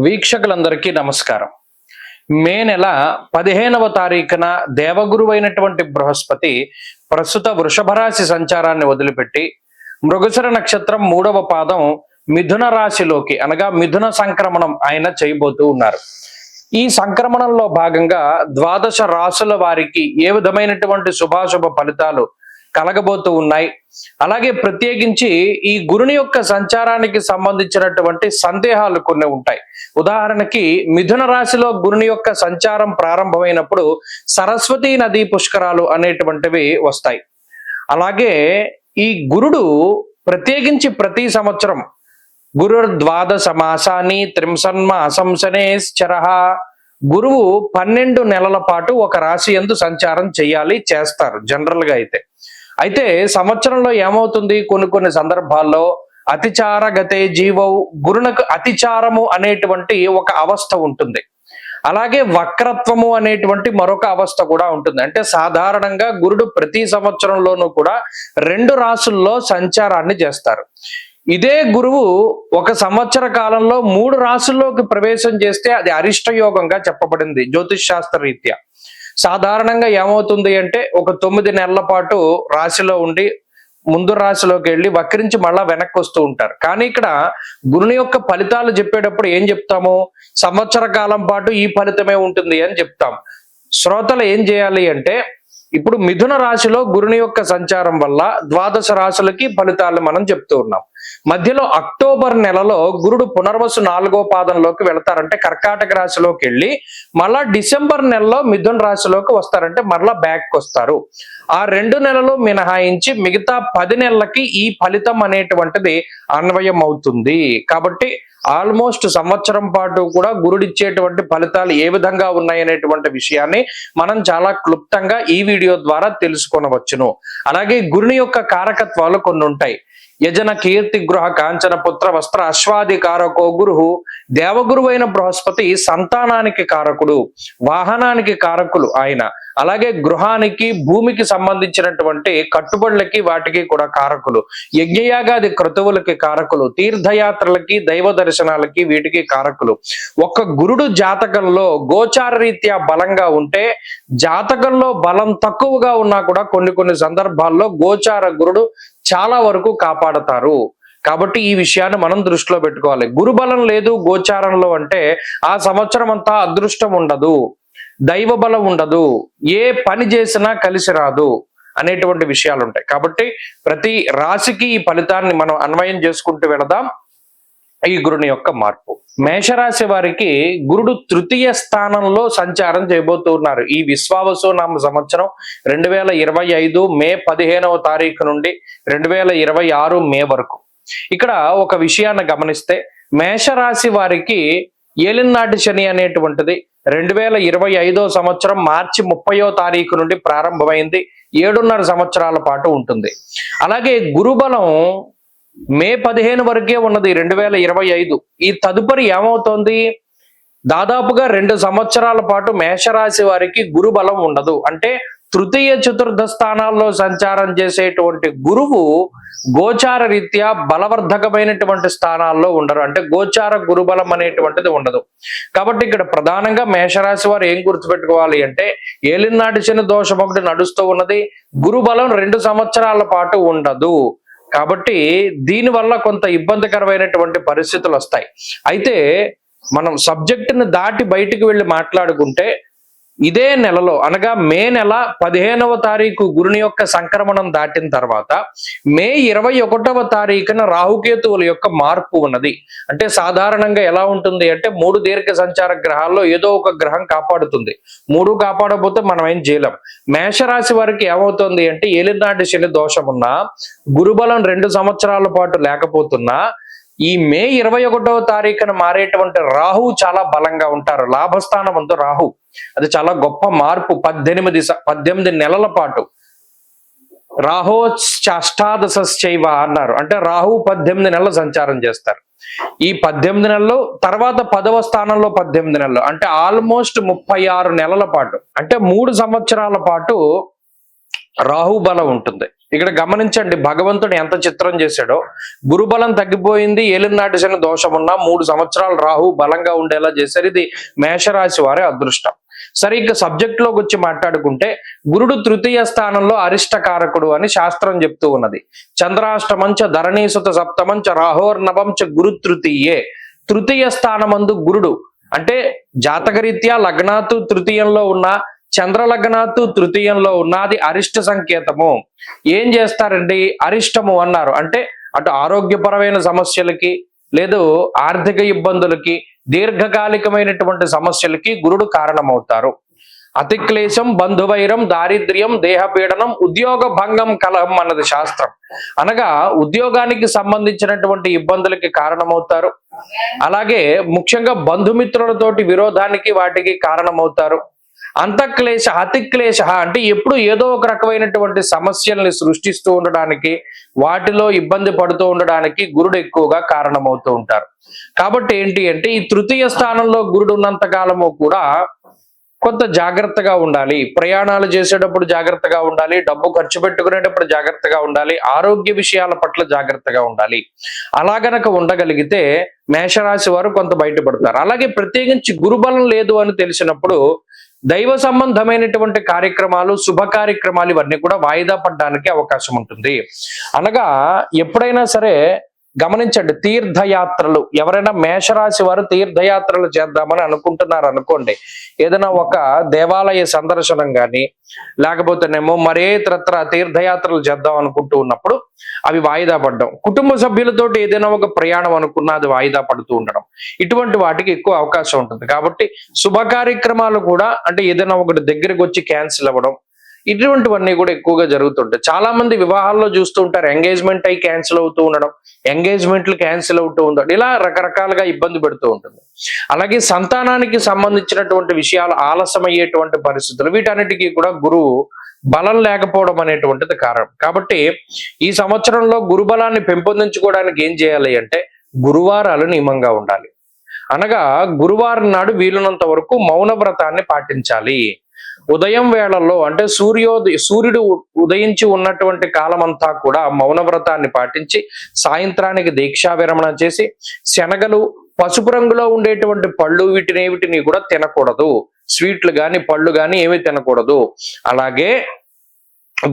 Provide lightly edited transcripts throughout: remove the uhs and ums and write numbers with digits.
వీక్షకులందరికీ నమస్కారం. మే నెల 15వ తారీఖున దేవగురువైనటువంటి బృహస్పతి ప్రస్తుత వృషభ రాశి సంచారాన్ని వదిలిపెట్టి మృగశిర నక్షత్రం 3వ పాదం మిథున రాశిలోకి అనగా మిథున సంక్రమణం ఆయన చేయబోతూ ఉన్నారు. ఈ సంక్రమణంలో భాగంగా ద్వాదశ రాశుల వారికి ఏ విధమైనటువంటి శుభాశుభ ఫలితాలు కలగబోతూ ఉన్నాయి, అలాగే ప్రత్యేకించి ఈ గురుని యొక్క సంచారానికి సంబంధించినటువంటి సందేహాలు కొన్ని ఉంటాయి. ఉదాహరణకి మిథున రాశిలో గురుని యొక్క సంచారం ప్రారంభమైనప్పుడు సరస్వతీ నదీ పుష్కరాలు అనేటువంటివి వస్తాయి. అలాగే ఈ గురుడు ప్రత్యేకించి ప్రతి సంవత్సరం గురుర్ద్వాదశ మాసాని త్రింసన్మాసంశనేశ్చరః, గురువు 12 నెలల పాటు ఒక రాశి యందు సంచారం చేస్తారు జనరల్ గా. అయితే సంవత్సరంలో ఏమవుతుంది, కొన్ని సందర్భాల్లో అతిచార గతే జీవౌ, గురునకు అతిచారము అనేటువంటి ఒక అవస్థ ఉంటుంది. అలాగే వక్రత్వము అనేటువంటి మరొక అవస్థ కూడా ఉంటుంది. అంటే సాధారణంగా గురుడు ప్రతి సంవత్సరంలోనూ కూడా 2 రాశుల్లో సంచారాన్ని చేస్తారు. ఇదే గురువు ఒక సంవత్సర కాలంలో 3 రాశుల్లోకి ప్రవేశం చేస్తే అది అరిష్ట యోగంగా చెప్పబడింది జ్యోతిష్ శాస్త్ర రీత్యా. సాధారణంగా ఏమవుతుంది అంటే ఒక 9 నెలల పాటు రాశిలో ఉండి ముందు రాశిలోకి వెళ్ళి వక్రించి మళ్ళా వెనక్కి వస్తూ ఉంటారు. కానీ ఇక్కడ గురుని యొక్క ఫలితాలు చెప్పేటప్పుడు ఏం చెప్తాము, సంవత్సర కాలం పాటు ఈ ఫలితమే ఉంటుంది అని చెప్తాం. శ్రోతలు ఏం చేయాలి అంటే, ఇప్పుడు మిథున రాశిలో గురుని యొక్క సంచారం వల్ల ద్వాదశ రాశులకి ఫలితాలు మనం చెప్తూ ఉన్నాం. మధ్యలో అక్టోబర్ నెలలో గురుడు పునర్వసు 4వ పాదంలోకి వెళతారంటే కర్కాటక రాశిలోకి వెళ్ళి మళ్ళా డిసెంబర్ నెలలో మిథున రాశిలోకి వస్తారంటే మరలా బ్యాక్ వస్తారు. ఆ 2 నెలలు మినహాయించి మిగతా 10 నెలలకి ఈ ఫలితం అనేటువంటిది అన్వయం అవుతుంది. కాబట్టి ఆల్మోస్ట్ సంవత్సరం పాటు కూడా గురుడిచ్చేటువంటి ఫలితాలు ఏ విధంగా ఉన్నాయనేటువంటి విషయాన్ని మనం చాలా క్లుప్తంగా ఈ వీడియో ద్వారా తెలుసుకొనవచ్చును. అలాగే గురుని యొక్క కారకత్వాలు కొన్ని ఉంటాయి. యజన కీర్తి గృహ కాంచన పుత్ర వస్త్ర అశ్వాది కారకో గురు, దేవగురువైన బృహస్పతి సంతానానికి కారకుడు, వాహనానికి కారకులు ఆయన. అలాగే గృహానికి భూమికి సంబంధించినటువంటి కట్టుబడులకి వాటికి కూడా కారకులు, యజ్ఞయాగాది క్రతువులకి కారకులు, తీర్థయాత్రలకి దైవ దర్శనాలకి వీటికి కారకులు. ఒక్క గురుడు జాతకంలో గోచార రీత్యా బలంగా ఉంటే, జాతకంలో బలం తక్కువగా ఉన్నా కూడా కొన్ని సందర్భాల్లో గోచార గురుడు చాలా వరకు కాపాడతారు. కాబట్టి ఈ విషయాన్ని మనం దృష్టిలో పెట్టుకోవాలి. గురు బలం లేదు గోచారంలో అంటే ఆ సంవత్సరం అంతా అదృష్టం ఉండదు, దైవ బలం ఉండదు, ఏ పని చేసినా కలిసి రాదు అనేటువంటి విషయాలు ఉంటాయి. కాబట్టి ప్రతి రాశికి ఈ ఫలితాన్ని మనం అన్వయం చేసుకుంటూ వెళదాం. ఈ గురుని యొక్క మార్పు, మేషరాశి వారికి గురుడు 3వ స్థానంలో సంచారం చేయబోతున్నారు. ఈ విశ్వావసు నామ సంవత్సరం 2025 మే 15వ తారీఖు నుండి 2026 మే వరకు. ఇక్కడ ఒక విషయాన్ని గమనిస్తే మేషరాశి వారికి ఏలినాటి శని అనేటువంటిది 2025వ సంవత్సరం మార్చి 30వ తారీఖు నుండి ప్రారంభమైంది. 7.5 సంవత్సరాల పాటు ఉంటుంది. అలాగే గురుబలం మే 15 వరకే ఉన్నది 2025. ఈ తదుపరి ఏమవుతోంది, దాదాపుగా 2 సంవత్సరాల పాటు మేషరాశి వారికి గురు బలం ఉండదు. అంటే తృతీయ చతుర్థ స్థానాల్లో సంచారం చేసేటువంటి గురువు గోచార రీత్యా బలవర్ధకమైనటువంటి స్థానాల్లో ఉండరు. అంటే గోచార గురుబలం అనేటువంటిది ఉండదు. కాబట్టి ఇక్కడ ప్రధానంగా మేషరాశి వారు ఏం గుర్తుపెట్టుకోవాలి అంటే, ఏలినాటి శని దోషం ఒకటి నడుస్తూ ఉన్నది, గురుబలం 2 సంవత్సరాల పాటు ఉండదు. కాబట్టి దీనివల్ల కొంత ఇబ్బందికరమైనటువంటి పరిస్థితులు వస్తాయి. అయితే మనం సబ్జెక్టుని దాటి బయటికి వెళ్ళి మాట్లాడుకుంటే, ఇదే నెలలో అనగా మే నెల 15వ తారీఖు గురుని యొక్క సంక్రమణం దాటిన తర్వాత మే 21వ తారీఖున రాహుకేతువుల యొక్క మార్పు ఉన్నది. అంటే సాధారణంగా ఎలా ఉంటుంది అంటే 3 దీర్ఘ సంచార గ్రహాల్లో ఏదో ఒక గ్రహం కాపాడుతుంది. 3 కాపాడకపోతే మనం ఏం చేయలేం. మేషరాశి వారికి ఏమవుతుంది అంటే, ఏలినాటి శని దోషం ఉన్నా, గురుబలం 2 సంవత్సరాల పాటు లేకపోతున్నా, ఈ మే 21వ తారీఖున మారేటువంటి రాహు చాలా బలంగా ఉంటారు. లాభస్థానమందు రాహు, అది చాలా గొప్ప మార్పు. 18 నెలల పాటు రాహోశ్చాష్టాదశైవ అన్నారు. అంటే రాహు 18 నెలలు సంచారం చేస్తారు. ఈ 18 నెలలు తర్వాత 10వ స్థానంలో 18 నెలలు, అంటే ఆల్మోస్ట్ 36 నెలల పాటు, అంటే 3 సంవత్సరాల పాటు రాహు బలం ఉంటుంది. ఇక్కడ గమనించండి, భగవంతుడు ఎంత చిత్రం చేశాడో. గురుబలం తగ్గిపోయింది, ఏలినాటి శని దోషం ఉన్న 3 సంవత్సరాలు రాహు బలంగా ఉండేలా చేశారు. ఇది మేషరాశి వారి అదృష్టం. సరే, ఇక సబ్జెక్ట్ లోకి వచ్చి మాట్లాడుకుంటే, గురుడు తృతీయ స్థానంలో అరిష్టకారకుడు అని శాస్త్రం చెప్తూ ఉన్నది. చంద్రాష్టమంచ ధరణీసుత సప్తమంచ రాహోర్నవంచ గురు తృతీయే. తృతీయ స్థానమందు గురుడు అంటే జాతకరీత్యా లగ్నాతు తృతీయంలో ఉన్న, చంద్ర లగ్నాతు తృతీయంలో ఉన్న, అది అరిష్ట సంకేతము. ఏం చేస్తారండి అరిష్టము అన్నారు అంటే, అటు ఆరోగ్యపరమైన సమస్యలకి, లేదు ఆర్థిక ఇబ్బందులకి, దీర్ఘకాలికమైనటువంటి సమస్యలకి గురుడు కారణమవుతారు. అతిక్లేశం, బంధువైరం, దారిద్ర్యం, దేహపీడనం, ఉద్యోగ భంగం కలహం అన్నది శాస్త్రం. అనగా ఉద్యోగానికి సంబంధించినటువంటి ఇబ్బందులకి కారణమవుతారు. అలాగే ముఖ్యంగా బంధుమిత్రులతోటి విరోధానికి వాటికి కారణమవుతారు. అంతఃక్లేశ, అతిక్లేశ అంటే ఎప్పుడు ఏదో ఒక రకమైనటువంటి సమస్యల్ని సృష్టిస్తూ ఉండడానికి, వాటిలో ఇబ్బంది పడుతూ ఉండడానికి గురుడు ఎక్కువగా కారణమవుతూ ఉంటారు. కాబట్టి ఏంటి అంటే, ఈ తృతీయ స్థానంలో గురుడు ఉన్నంత కాలము కూడా కొంత జాగ్రత్తగా ఉండాలి. ప్రయాణాలు చేసేటప్పుడు జాగ్రత్తగా ఉండాలి, డబ్బు ఖర్చు పెట్టుకునేటప్పుడు జాగ్రత్తగా ఉండాలి, ఆరోగ్య విషయాల పట్ల జాగ్రత్తగా ఉండాలి. అలా గనక ఉండగలిగితే మేషరాశి వారు కొంత బయటపడతారు. అలాగే ప్రత్యేకించి గురుబలం లేదు అని తెలిసినప్పుడు దైవ సంబంధమైనటువంటి కార్యక్రమాలు, శుభ కార్యక్రమాలు ఇవన్నీ కూడా వాయిదా పడడానికి అవకాశం ఉంటుంది. అనగా ఎప్పుడైనా సరే గమనించండి, తీర్థయాత్రలు, ఎవరైనా మేషరాశి వారు తీర్థయాత్రలు చేద్దామని అనుకుంటున్నారు అనుకోండి, ఏదైనా ఒక దేవాలయ సందర్శనం కానీ, లేకపోతేనేమో మరే ఇతరత్ర తీర్థయాత్రలు చేద్దాం అనుకుంటూ ఉన్నప్పుడు అవి వాయిదా పడడం, కుటుంబ సభ్యులతోటి ఏదైనా ఒక ప్రయాణం అనుకున్నా అది వాయిదా పడుతూ ఉండడం, ఇటువంటి వాటికి ఎక్కువ అవకాశం ఉంటుంది. కాబట్టి శుభ కార్యక్రమాలు కూడా అంటే ఏదైనా ఒకటి దగ్గరికి వచ్చి క్యాన్సిల్ అవ్వడం, ఇటువంటివన్నీ కూడా ఎక్కువగా జరుగుతుంటాయి. చాలా మంది వివాహాల్లో చూస్తూ ఉంటారు, ఎంగేజ్మెంట్ అయి క్యాన్సిల్ అవుతూ ఉండడం, ఎంగేజ్మెంట్లు క్యాన్సిల్ అవుతూ ఉండడం, ఇలా రకరకాలుగా ఇబ్బంది పెడుతూ ఉంటుంది. అలాగే సంతానానికి సంబంధించినటువంటి విషయాలు ఆలస్యమయ్యేటువంటి పరిస్థితులు, వీటన్నిటికీ కూడా గురువు బలం లేకపోవడం అనేటువంటిది కారణం. కాబట్టి ఈ సంవత్సరంలో గురుబలాన్ని పెంపొందించుకోవడానికి ఏం చేయాలి అంటే, గురువారాలు నియమంగా ఉండాలి. అనగా గురువారం నాడు వీలున్నంత వరకు మౌన వ్రతాన్ని పాటించాలి. ఉదయం వేళల్లో అంటే సూర్యుడు ఉదయించి ఉన్నటువంటి కాలం అంతా కూడా మౌన వ్రతాన్ని పాటించి, సాయంత్రానికి దీక్షా విరమణ చేసి, శనగలు, పసుపు రంగులో ఉండేటువంటి పళ్ళు వీటిని కూడా తినకూడదు. స్వీట్లు గాని పళ్ళు గాని ఏమీ తినకూడదు. అలాగే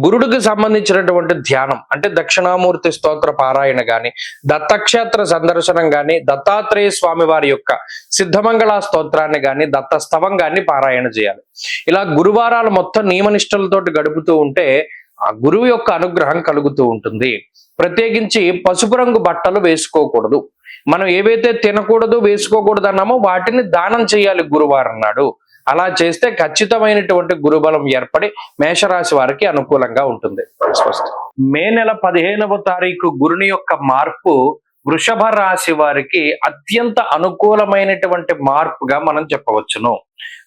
గురుడికి సంబంధించినటువంటి ధ్యానం అంటే దక్షిణామూర్తి స్తోత్ర పారాయణ గాని, దత్తక్షేత్ర సందర్శనం గాని, దత్తాత్రేయ స్వామి వారి యొక్క సిద్ధమంగళ స్తోత్రాన్ని గాని, దత్తస్తవం గాని పారాయణ చేయాలి. ఇలా గురువారాలు మొత్తం నియమనిష్టలతోటి గడుపుతూ ఉంటే ఆ గురువు యొక్క అనుగ్రహం కలుగుతూ ఉంటుంది. ప్రత్యేకించి పసుపు రంగు బట్టలు వేసుకోకూడదు. మనం ఏవైతే తినకూడదు, వేసుకోకూడదు అన్నామో వాటిని దానం చేయాలి గురువారం నాడు. అలా చేస్తే ఖచ్చితమైనటువంటి గురుబలం ఏర్పడి మేషరాశి వారికి అనుకూలంగా ఉంటుంది. మే నెల 15వ తారీఖు గురుని యొక్క మార్పు వృషభ రాశి వారికి అత్యంత అనుకూలమైనటువంటి మార్పుగా మనం చెప్పవచ్చును.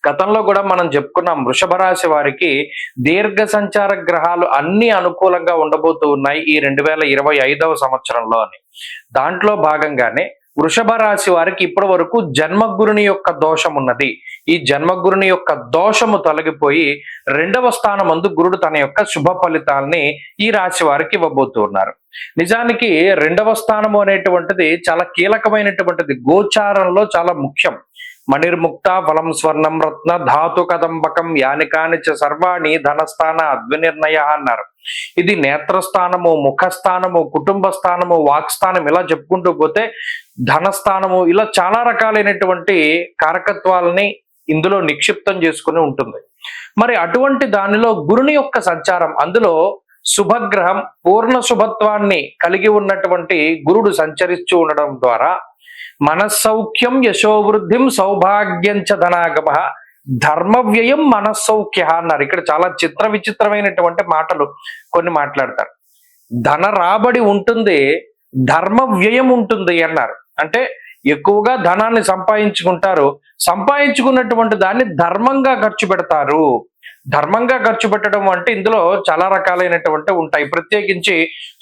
గతంలో కూడా మనం చెప్పుకున్నాం, వృషభ రాశి వారికి దీర్ఘ సంచార గ్రహాలు అన్ని అనుకూలంగా ఉండబోతూ ఉన్నాయి ఈ 2025వ సంవత్సరంలో అని. దాంట్లో భాగంగానే వృషభ రాశి వారికి ఇప్పటి వరకు జన్మగురుని యొక్క దోషం ఉన్నది. ఈ జన్మగురుని యొక్క దోషము తొలగిపోయి 2వ స్థానమందు గురుడు తన యొక్క శుభ ఫలితాల్ని ఈ రాశి వారికి ఇవ్వబోతున్నారు. నిజానికి 2వ స్థానము అనేటువంటిది చాలా కీలకమైనటువంటిది, గోచారంలో చాలా ముఖ్యం. మణిర్ముక్త ఫలం స్వర్ణం రత్న ధాతు కదంబకం యానికాని చ సర్వాణి ధనస్థాన అద్వినిర్ణయ అన్నారు. ఇది నేత్రస్థానము, ముఖస్థానము, కుటుంబ స్థానము, వాక్స్థానం, ఇలా చెప్పుకుంటూ పోతే ధనస్థానము, ఇలా చాలా రకాలైనటువంటి కారకత్వాలని ఇందులో నిక్షిప్తం చేసుకుని ఉంటుంది. మరి అటువంటి దానిలో గురుని యొక్క సంచారం, అందులో శుభగ్రహం పూర్ణ శుభత్వాన్ని కలిగి ఉన్నటువంటి గురుడు సంచరిస్తూ ఉండడం ద్వారా మనస్సౌఖ్యం యశోవృద్ధిం సౌభాగ్యం చ ధనాగమ ధర్మ వ్యయం మనస్సౌఖ్య అన్నారు. ఇక్కడ చాలా విచిత్రమైనటువంటి మాటలు కొన్ని మాట్లాడతారు. ధన రాబడి ఉంటుంది, ధర్మ వ్యయం ఉంటుంది అన్నారు. అంటే ఎక్కువగా ధనాన్ని సంపాదించుకుంటారు, సంపాదించుకున్నటువంటి దాన్ని ధర్మంగా ఖర్చు పెడతారు. ధర్మంగా ఖర్చు పెట్టడం అంటే ఇందులో చాలా రకాలైనటువంటి ఉంటాయి. ప్రత్యేకించి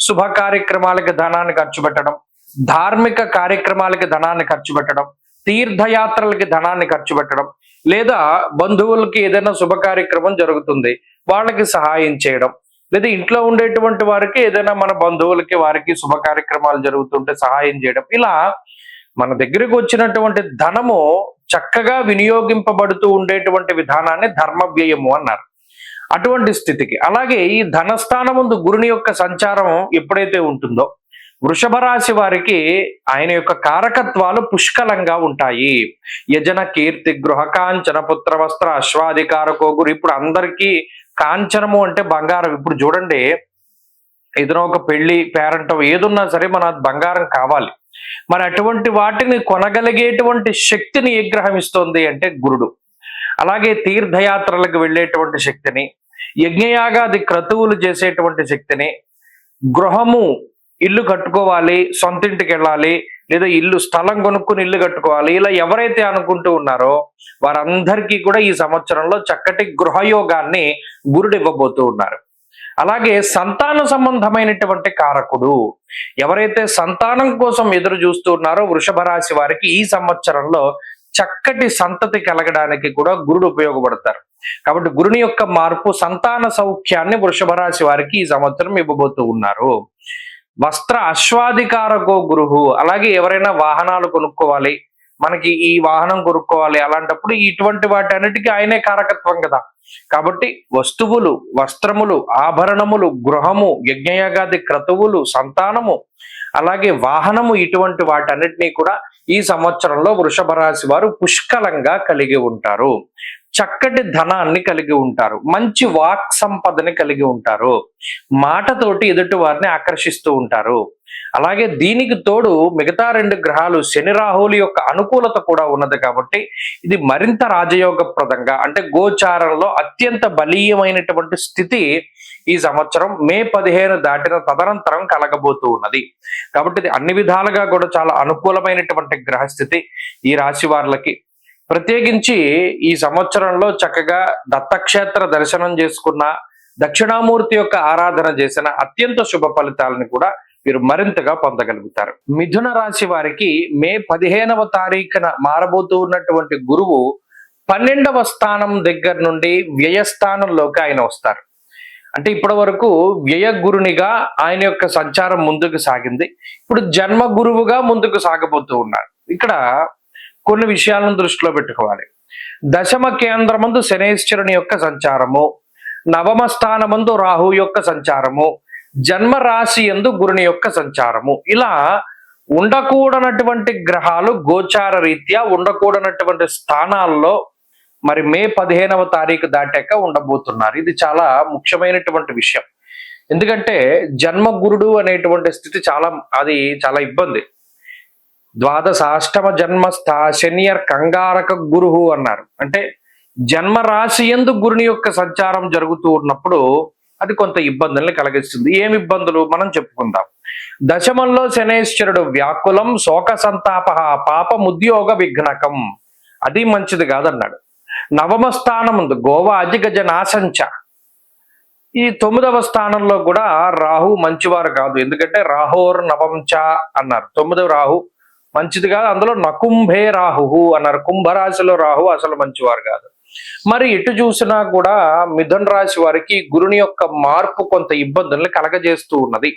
శుభ కార్యక్రమాలకి ధనాన్ని ఖర్చు పెట్టడం, ధార్మిక కార్యక్రమాలకి ధనాన్ని ఖర్చు పెట్టడం, తీర్థయాత్రలకి ధనాన్ని ఖర్చు పెట్టడం, లేదా బంధువులకి ఏదైనా శుభ కార్యక్రమం జరుగుతుంది వాళ్ళకి సహాయం చేయడం, లేదా ఇంట్లో ఉండేటువంటి వారికి ఏదైనా మన బంధువులకి వారికి శుభ కార్యక్రమాలు జరుగుతుంటే సహాయం చేయడం, ఇలా మన దగ్గరికి వచ్చినటువంటి ధనము చక్కగా వినియోగింపబడుతూ ఉండేటువంటి విధానాన్ని ధర్మ వ్యయము అన్నారు. అటువంటి స్థితికి, అలాగే ఈ ధనస్థానం ముందు గురుని యొక్క సంచారం ఎప్పుడైతే ఉంటుందో వృషభ రాశి వారికి ఆయన యొక్క కారకత్వాలు పుష్కలంగా ఉంటాయి. యజన కీర్తి గృహ కాంచన పుత్ర వస్త్ర అశ్వాధికారకో గురు. ఇప్పుడు అందరికీ కాంచనము అంటే బంగారం. ఇప్పుడు చూడండి, ఏదైనా ఒక పెళ్లి పేరంటం ఏదున్నా సరే మన బంగారం కావాలి. మరి అటువంటి వాటిని కొనగలిగేటువంటి శక్తిని ఏ గ్రహం ఇస్తోంది అంటే గురుడు. అలాగే తీర్థయాత్రలకు వెళ్ళేటువంటి శక్తిని, యజ్ఞయాగాది క్రతువులు చేసేటువంటి శక్తిని, గృహము ఇల్లు కట్టుకోవాలి, సొంత ఇంటికి వెళ్ళాలి, లేదా ఇల్లు స్థలం కొనుక్కుని ఇల్లు కట్టుకోవాలి, ఇలా ఎవరైతే అనుకుంటూ ఉన్నారో వారందరికీ కూడా ఈ సంవత్సరంలో చక్కటి గృహయోగాన్ని గురుడు ఇవ్వబోతూ ఉన్నారు. అలాగే సంతాన సంబంధమైనటువంటి కారకుడు, ఎవరైతే సంతానం కోసం ఎదురు చూస్తూ ఉన్నారో వృషభ రాశి వారికి ఈ సంవత్సరంలో చక్కటి సంతతి కలగడానికి కూడా గురుడు ఉపయోగపడతారు. కాబట్టి గురుని యొక్క మార్పు సంతాన సౌఖ్యాన్ని వృషభ రాశి వారికి ఈ సంవత్సరం ఇవ్వబోతూ ఉన్నారు. వస్త్ర అశ్వాధికారకో గురువు. అలాగే ఎవరైనా వాహనాలు కొనుక్కోవాలి, మనకి ఈ వాహనం కొనుక్కోవాలి, అలాంటప్పుడు ఇటువంటి వాటి అన్నిటికీ ఆయనే కారకత్వం కదా. కాబట్టి వస్తువులు, వస్త్రములు, ఆభరణములు, గృహము, యజ్ఞయాగాది క్రతువులు, సంతానము, అలాగే వాహనము, ఇటువంటి వాటన్నిటినీ కూడా ఈ సంవత్సరంలో వృషభ రాశి వారు పుష్కలంగా కలిగి ఉంటారు. చక్కటి ధనాన్ని కలిగి ఉంటారు, మంచి వాక్ సంపదని కలిగి ఉంటారు, మాటతోటి ఎదుటి వారిని ఆకర్షిస్తూ ఉంటారు. అలాగే దీనికి తోడు మిగతా 2 గ్రహాలు శని రాహువుల యొక్క అనుకూలత కూడా ఉన్నది కాబట్టి ఇది మరింత రాజయోగప్రదంగా, అంటే గోచారంలో అత్యంత బలీయమైనటువంటి స్థితి ఈ సంవత్సరం మే 15 దాటిన తదనంతరం కలగబోతూ ఉన్నది. కాబట్టి ఇది అన్ని విధాలుగా కూడా చాలా అనుకూలమైనటువంటి గ్రహస్థితి ఈ రాశి వారికి. ప్రత్యేకించి ఈ సంవత్సరంలో చక్కగా దత్తక్షేత్ర దర్శనం చేసుకున్న, దక్షిణామూర్తి యొక్క ఆరాధన చేసిన అత్యంత శుభ ఫలితాలను కూడా వీరు మరింతగా పొందగలుగుతారు. మిథున రాశి వారికి మే 15వ తారీఖున మారబోతూ ఉన్నటువంటి గురువు 12వ స్థానం దగ్గర నుండి వ్యయస్థానంలోకి ఆయన వస్తారు. అంటే ఇప్పటి వరకు వ్యయ గురునిగా ఆయన యొక్క సంచారం ముందుకు సాగింది. ఇప్పుడు జన్మ గురువుగా ముందుకు సాగబోతూ ఉన్నారు. ఇక్కడ కొన్ని విషయాలను దృష్టిలో పెట్టుకోవాలి. దశమ కేంద్రమందు శనేశ్వరుని యొక్క సంచారము, నవమ స్థానమందు రాహు యొక్క సంచారము, జన్మ రాశి యందు గురుని యొక్క సంచారము, ఇలా ఉండకూడనటువంటి గ్రహాలు గోచార రీత్యా ఉండకూడనటువంటి స్థానాల్లో మరి మే 15వ తారీఖు దాటాక ఉండబోతున్నారు. ఇది చాలా ముఖ్యమైనటువంటి విషయం. ఎందుకంటే జన్మ గురుడు అనేటువంటి స్థితి చాలా ఇబ్బంది. ద్వాదశాష్టమ జన్మస్థ శనియర్ కంగారక గురువు అన్నారు. అంటే జన్మ రాశి యందు గురుని యొక్క సంచారం జరుగుతూ ఉన్నప్పుడు అది కొంత ఇబ్బందుల్ని కలిగిస్తుంది. ఏమి ఇబ్బందులు మనం చెప్పుకుందాం. దశమంలో శనేశ్వరుడు వ్యాకులం శోక సంతాప పాపముద్యోగ విఘ్నకం, అది మంచిది కాదన్నాడు. నవమ స్థానం ముందు గోవా అజిగజ నాశంచ, ఈ 9వ స్థానంలో కూడా రాహు మంచివారు కాదు. ఎందుకంటే రాహోర్ నవంచ అన్నారు. 9వ రాహు మంచిది కాదు. అందులో నకుంభే రాహు అన్నారు. కుంభరాశిలో రాహు అసలు మంచివారు కాదు. మరి ఎటు చూసినా కూడా మిథున రాశి వారికి గురుని యొక్క మార్పు కొంత ఇబ్బందుల్ని కలగజేస్తూ ఉన్నది.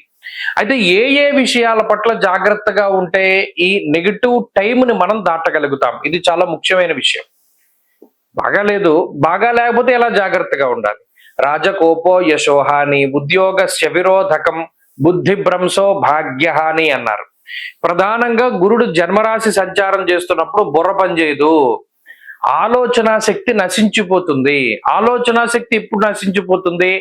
అయితే ఏ విషయాల పట్ల జాగ్రత్తగా ఉంటే ఈ నెగిటివ్ టైంని మనం దాటగలుగుతాం, ఇది చాలా ముఖ్యమైన విషయం. బాగా లేకపోతే ఎలా జాగ్రత్తగా ఉండాలి. రాజకోపో యశోహాని, ఉద్యోగస్య విరోధకం, బుద్ధిభ్రంశో భాగ్యహాని అన్నారు. ప్రధానంగా గురుడు జన్మరాశి సంచారం చేస్తున్నప్పుడు బుర్ర పనిచేయదు, ఆలోచన శక్తి నశించిపోతుంది. ఆలోచన శక్తి ఎప్పుడు నశించిపోతుంది?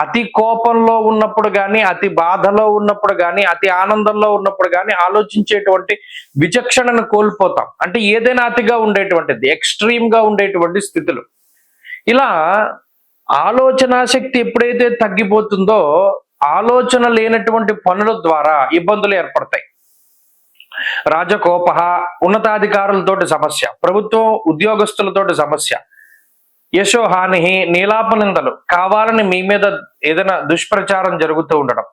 అతి కోపంలో ఉన్నప్పుడు కానీ, అతి బాధలో ఉన్నప్పుడు కానీ, అతి ఆనందంలో ఉన్నప్పుడు కానీ ఆలోచించేటువంటి విచక్షణను కోల్పోతాం. అంటే ఏదైనా అతిగా ఉండేటువంటిది, ఎక్స్ట్రీమ్ గా ఉండేటువంటి స్థితులు. ఇలా ఆలోచన శక్తి ఎప్పుడైతే తగ్గిపోతుందో ఆలోచన లేనటువంటి పనుల ద్వారా ఇబ్బందులు ఏర్పడతాయి. రాజకోప, ఉన్నతాధికారులతోటి సమస్య, ప్రభుత్వం ఉద్యోగస్తులతోటి సమస్య, యశోహాని, నీలాపనిందలు, కావాలని మీ మీద ఏదైనా దుష్ప్రచారం జరుగుతూ ఉండడం,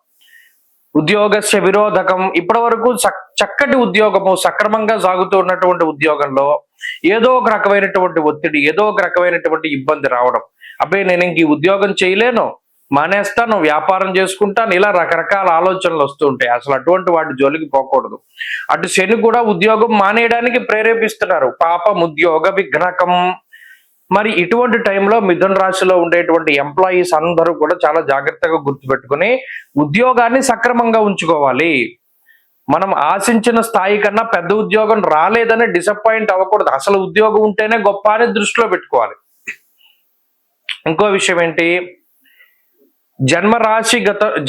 ఉద్యోగస్య విరోధకం, ఇప్పటి వరకు చక్కటి ఉద్యోగము సక్రమంగా సాగుతూ ఉన్నటువంటి ఉద్యోగంలో ఏదో ఒక రకమైనటువంటి ఒత్తిడి, ఏదో ఒక రకమైనటువంటి ఇబ్బంది రావడం. అబ్బాయి నేను ఇంక ఈ ఉద్యోగం చేయలేను, మానేస్తాను, వ్యాపారం చేసుకుంటాను, ఇలా రకరకాల ఆలోచనలు వస్తూ ఉంటాయి. అసలు అటువంటి వాటి జోలికి పోకూడదు. అటు శని కూడా ఉద్యోగం మానేయడానికి ప్రేరేపిస్తున్నారు. పాపం ఉద్యోగ విఘ్నకం. మరి ఇటువంటి టైంలో మిథున రాశిలో ఉండేటువంటి ఎంప్లాయీస్ అందరూ కూడా చాలా జాగ్రత్తగా గుర్తుపెట్టుకుని ఉద్యోగాన్ని సక్రమంగా ఉంచుకోవాలి. మనం ఆశించిన స్థాయి కన్నా పెద్ద ఉద్యోగం రాలేదని డిసప్పాయింట్ అవ్వకూడదు. అసలు ఉద్యోగం ఉంటేనే గొప్ప అని దృష్టిలో పెట్టుకోవాలి. ఇంకో విషయం ఏంటి,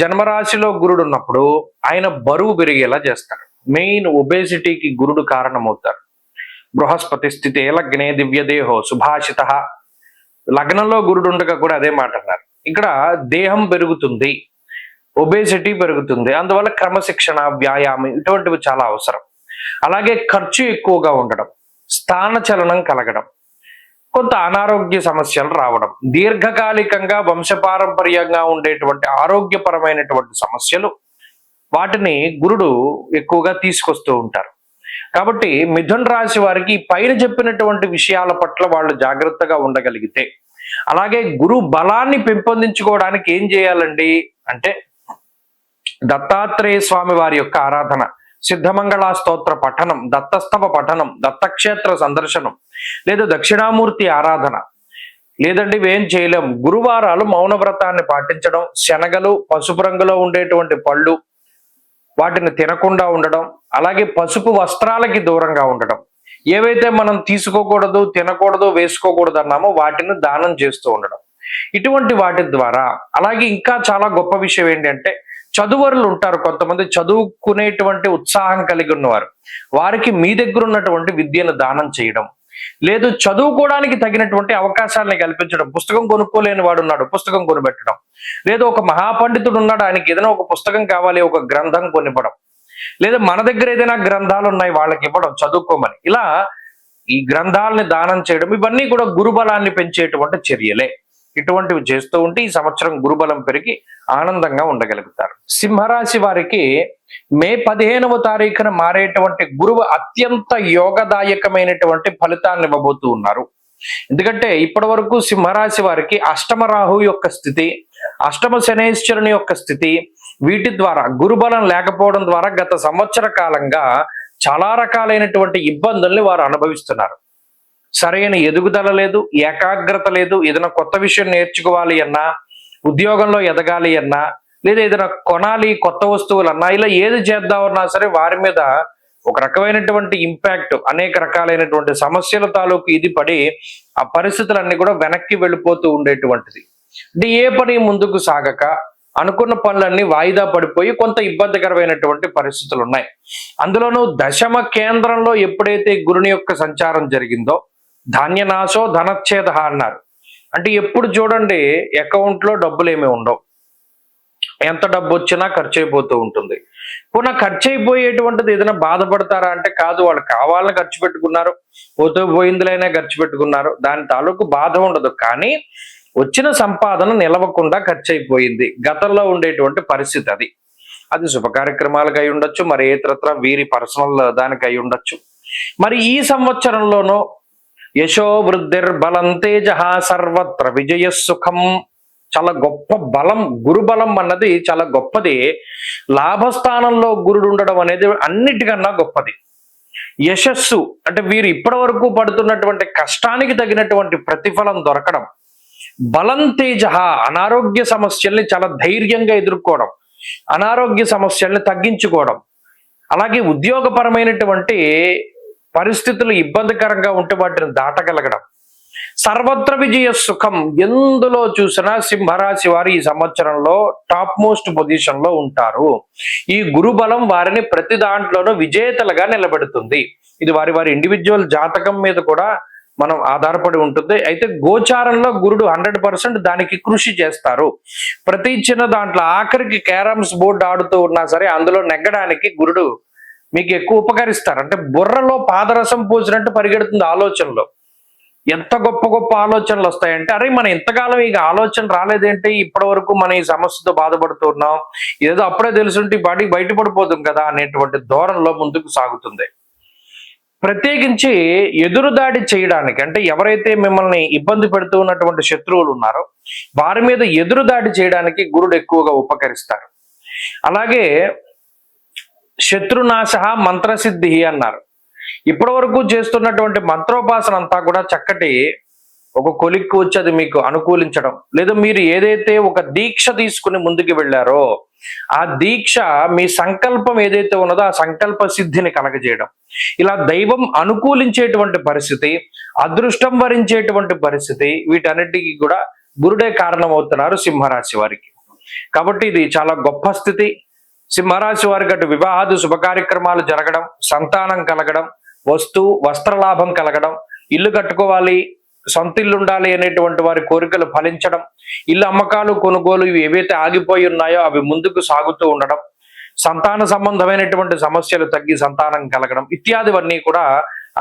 జన్మరాశిలో గురుడు ఉన్నప్పుడు ఆయన బరువు పెరిగేలా చేస్తారు. మెయిన్ ఒబేసిటీకి గురుడు కారణమవుతారు. బృహస్పతి స్థితి లగ్నే దివ్యదేహో సుభాషిత. లగ్నంలో గురుడు ఉండగా కూడా అదే మాట అన్నారు. ఇక్కడ దేహం పెరుగుతుంది, ఒబేసిటీ పెరుగుతుంది. అందువల్ల క్రమశిక్షణ, వ్యాయామం ఇటువంటివి చాలా అవసరం. అలాగే ఖర్చు ఎక్కువగా ఉండడం, స్థానచలనం కలగడం, కొంత అనారోగ్య సమస్యలు రావడం, దీర్ఘకాలికంగా వంశపారంపర్యంగా ఉండేటువంటి ఆరోగ్యపరమైనటువంటి సమస్యలు, వాటిని గురుడు ఎక్కువగా తీసుకొస్తూ ఉంటారు. కాబట్టి మిథున రాశి వారికి పైన చెప్పినటువంటి విషయాల పట్ల వాళ్ళు జాగ్రత్తగా ఉండగలిగితే, అలాగే గురు బలాన్ని పెంపొందించుకోవడానికి ఏం చేయాలండి అంటే దత్తాత్రేయ స్వామి వారి యొక్క ఆరాధన, సిద్ధమంగళ స్తోత్ర పఠనం, దత్తస్తవ పఠనం, దత్తక్షేత్ర సందర్శనం, లేదా దక్షిణామూర్తి ఆరాధన, లేదండి ఏం చేయలేం గురువారాలు మౌన వ్రతాన్ని పాటించడం, శనగలు, పసుపు రంగులో ఉండేటువంటి పళ్ళు వాటిని తినకుండా ఉండడం, అలాగే పసుపు వస్త్రాలకి దూరంగా ఉండడం, ఏవైతే మనం తీసుకోకూడదు, తినకూడదు, వేసుకోకూడదు అన్నామో వాటిని దానం చేస్తూ ఉండడం, ఇటువంటి వాటి ద్వారా. అలాగే ఇంకా చాలా గొప్ప విషయం ఏంటంటే చదువరులు ఉంటారు కొంతమంది, చదువుకునేటువంటి ఉత్సాహం కలిగి ఉన్నవారు, వారికి మీ దగ్గర ఉన్నటువంటి విద్యను దానం చేయడం, లేదు చదువుకోవడానికి తగినటువంటి అవకాశాలని కల్పించడం. పుస్తకం కొనుక్కోలేని వాడు ఉన్నాడు, పుస్తకం కొనిపెట్టడం, లేదు ఒక మహాపండితుడు ఉన్నాడు, ఆయనకి ఏదైనా ఒక పుస్తకం కావాలి, ఒక గ్రంథం కొనివ్వడం, లేదా మన దగ్గర ఏదైనా గ్రంథాలు ఉన్నాయి వాళ్ళకి ఇవ్వడం చదువుకోమని. ఇలా ఈ గ్రంథాలని దానం చేయడం, ఇవన్నీ కూడా గురుబలాన్ని పెంచేటువంటి చర్యలే. ఇటువంటివి చేస్తూ ఉంటే ఈ సంవత్సరం గురుబలం పెరిగి ఆనందంగా ఉండగలుగుతారు. సింహరాశి వారికి మే 15వ తారీఖున మారేటువంటి గురువు అత్యంత యోగదాయకమైనటువంటి ఫలితాన్ని ఇవ్వబోతూ ఉన్నారు. ఎందుకంటే ఇప్పటి వరకు సింహరాశి వారికి అష్టమ రాహు యొక్క స్థితి, అష్టమ శనేశ్వరుని యొక్క స్థితి, వీటి ద్వారా గురుబలం లేకపోవడం ద్వారా గత సంవత్సర కాలంగా చాలా రకాలైనటువంటి ఇబ్బందుల్ని వారు అనుభవిస్తున్నారు. సరైన ఎదుగుదల లేదు, ఏకాగ్రత లేదు. ఏదైనా కొత్త విషయం నేర్చుకోవాలి అన్నా, ఉద్యోగంలో ఎదగాలి అన్నా, లేదా ఏదైనా కొనాలి కొత్త వస్తువులన్నా, ఇలా ఏది చేద్దామన్నా సరే వారి మీద ఒక రకమైనటువంటి ఇంపాక్ట్, అనేక రకాలైనటువంటి సమస్యల తాలూకు ఇది పడి ఆ పరిస్థితులన్నీ కూడా వెనక్కి వెళ్ళిపోతూ ఉండేటువంటిది. అంటే ఏ పని ముందుకు సాగక అనుకున్న పనులన్నీ వాయిదా పడిపోయి కొంత ఇబ్బందికరమైనటువంటి పరిస్థితులు ఉన్నాయి. అందులోనూ దశమ కేంద్రంలో ఎప్పుడైతే గురుని యొక్క సంచారం జరిగిందో ధాన్యనాశో ధనచ్ఛేద అన్నారు. అంటే ఎప్పుడు చూడండి అకౌంట్లో డబ్బులు ఏమీ ఉండవు, ఎంత డబ్బు వచ్చినా ఖర్చు అయిపోతూ ఉంటుంది. పునః ఖర్చు అయిపోయేటువంటిది ఏదైనా బాధపడతారా అంటే కాదు, వాళ్ళు కావాలని ఖర్చు పెట్టుకున్నారు, పోతూ పోయిందిలైనా ఖర్చు పెట్టుకున్నారు, దాని తాలూకు బాధ ఉండదు. కానీ వచ్చిన సంపాదన నిలవకుండా ఖర్చు అయిపోయింది, గతంలో ఉండేటువంటి పరిస్థితి అది. అది శుభ కార్యక్రమాలకు అయి ఉండొచ్చు, మరి ఏతరత్ర వీరి పర్సనల్ దానికి అయి ఉండొచ్చు. మరి ఈ సంవత్సరంలోనూ యశో వృద్ధిర్బలం తేజ సర్వత్ర విజయ సుఖం, చాలా గొప్ప బలం, గురుబలం అన్నది చాలా గొప్పది. లాభస్థానంలో గురుడు ఉండడం అనేది అన్నిటికన్నా గొప్పది. యశస్సు అంటే వీరు ఇప్పటి వరకు పడుతున్నటువంటి కష్టానికి తగినటువంటి ప్రతిఫలం దొరకడం. బలం తేజ అనారోగ్య సమస్యల్ని చాలా ధైర్యంగా ఎదుర్కోవడం, అనారోగ్య సమస్యల్ని తగ్గించుకోవడం, అలాగే ఉద్యోగపరమైనటువంటి పరిస్థితులు ఇబ్బందికరంగా ఉంటే వాటిని దాటగలగడం, సర్వత్ర విజయ సుఖం. ఎందులో చూసినా సింహరాశి వారు ఈ సంవత్సరంలో టాప్ మోస్ట్ పొజిషన్ లో ఉంటారు. ఈ గురుబలం వారిని ప్రతి దాంట్లోనూ విజేతలుగా నిలబెడుతుంది. ఇది వారి వారి ఇండివిజువల్ జాతకం మీద కూడా మనం ఆధారపడి ఉంటుంది. అయితే గోచారంలో గురుడు 100% దానికి కృషి చేస్తారు. ప్రతి చిన్న దాంట్లో ఆఖరికి క్యారమ్స్ బోర్డు ఆడుతూ ఉన్నా సరే అందులో నెగ్గడానికి గురుడు మీకు ఎక్కువ ఉపకరిస్తారు. అంటే బుర్రలో పాదరసం పోసినట్టు పరిగెడుతుంది ఆలోచనలో. ఎంత గొప్ప గొప్ప ఆలోచనలు వస్తాయంటే, అరే మనం ఇంతకాలం ఇక ఆలోచన రాలేదేంటి, ఇప్పటి వరకు మనం ఈ సమస్యతో బాధపడుతున్నాం, ఏదో అప్పుడే తెలుసుంటే బాడీ బయటపడిపోతుంది కదా అనేటువంటి ధోరణిలో ముందుకు సాగుతుంది. ప్రత్యేకించి ఎదురుదాడి చేయడానికి, అంటే ఎవరైతే మిమ్మల్ని ఇబ్బంది పెడుతూ ఉన్నటువంటి శత్రువులు ఉన్నారో వారి మీద ఎదురుదాడి చేయడానికి గురుడు ఎక్కువగా ఉపకరిస్తారు. అలాగే శత్రునాశ మంత్రసిద్ధి అన్నారు. ఇప్పటి వరకు చేస్తున్నటువంటి మంత్రోపాసన అంతా కూడా చక్కటి ఒక కొలిక్కి వచ్చి అది మీకు అనుకూలించడం, లేదా మీరు ఏదైతే ఒక దీక్ష తీసుకుని ముందుకు వెళ్ళారో ఆ దీక్ష మీ సంకల్పం ఏదైతే ఉన్నదో ఆ సంకల్ప సిద్ధిని కలగజేయడం, ఇలా దైవం అనుకూలించేటువంటి పరిస్థితి, అదృష్టం వరించేటువంటి పరిస్థితి, వీటన్నిటికీ కూడా గురుడే కారణమవుతున్నారు సింహరాశి వారికి. కాబట్టి ఇది చాలా గొప్ప స్థితి. సింహరాశి వారికి అటు వివాహాది శుభ కార్యక్రమాలు జరగడం, సంతానం కలగడం, వస్త్రలాభం కలగడం, ఇల్లు కట్టుకోవాలి, సొంత ఇల్లు ఉండాలి అనేటువంటి వారి కోరికలు ఫలించడం, ఇల్లు అమ్మకాలు కొనుగోలు ఇవి ఏవైతే ఆగిపోయి ఉన్నాయో అవి ముందుకు సాగుతూ ఉండడం, సంతాన సంబంధమైనటువంటి సమస్యలు తగ్గి సంతానం కలగడం ఇత్యాదివన్నీ కూడా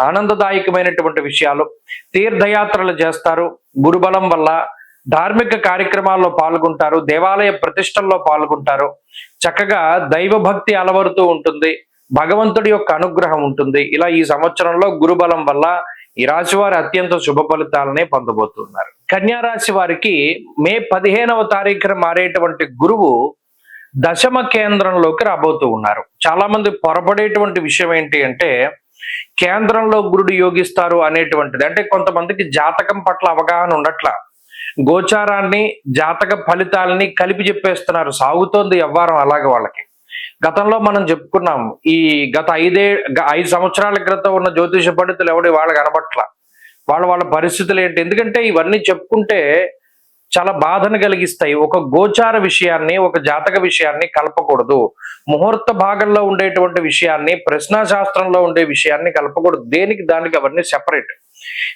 ఆనందదాయకమైనటువంటి విషయాలు. తీర్థయాత్రలు చేస్తారు, గురుబలం వల్ల ధార్మిక కార్యక్రమాల్లో పాల్గొంటారు, దేవాలయ ప్రతిష్టల్లో పాల్గొంటారు, చక్కగా దైవభక్తి అలవరుతూ ఉంటుంది, భగవంతుడి యొక్క అనుగ్రహం ఉంటుంది. ఇలా ఈ సంవత్సరంలో గురుబలం వల్ల ఈ రాశి వారు అత్యంత శుభ ఫలితాలనే పొందబోతున్నారు. కన్యా రాశి వారికి మే 15వ తారీఖున మారేటువంటి గురువు దశమ కేంద్రంలోకి రాబోతూ ఉన్నారు. చాలా మంది పొరపడేటువంటి విషయం ఏంటి అంటే కేంద్రంలో గురుడు యోగిస్తారు అనేటువంటిది. అంటే కొంతమందికి జాతకం పట్ల అవగాహన ఉండట్ల, గోచారాన్ని జాతక ఫలితాలని కలిపి చెప్పేస్తున్నారు. సాగుతోంది వ్యవహారం అలాగే వాళ్ళకి. గతంలో మనం చెప్పుకున్నాం, ఈ గత 5 సంవత్సరాల క్రితం ఉన్న జ్యోతిష పండితులు ఎవడి వాళ్ళు కనబట్ల, వాళ్ళ పరిస్థితులు ఏంటి. ఎందుకంటే ఇవన్నీ చెప్పుకుంటే చాలా బాధను కలిగిస్తాయి. ఒక గోచార విషయాన్ని, ఒక జాతక విషయాన్ని కలపకూడదు. ముహూర్త భాగంలో ఉండేటువంటి విషయాన్ని, ప్రశ్నాశాస్త్రంలో ఉండే విషయాన్ని కలపకూడదు. దేనికి దానికి అవన్నీ సెపరేట్.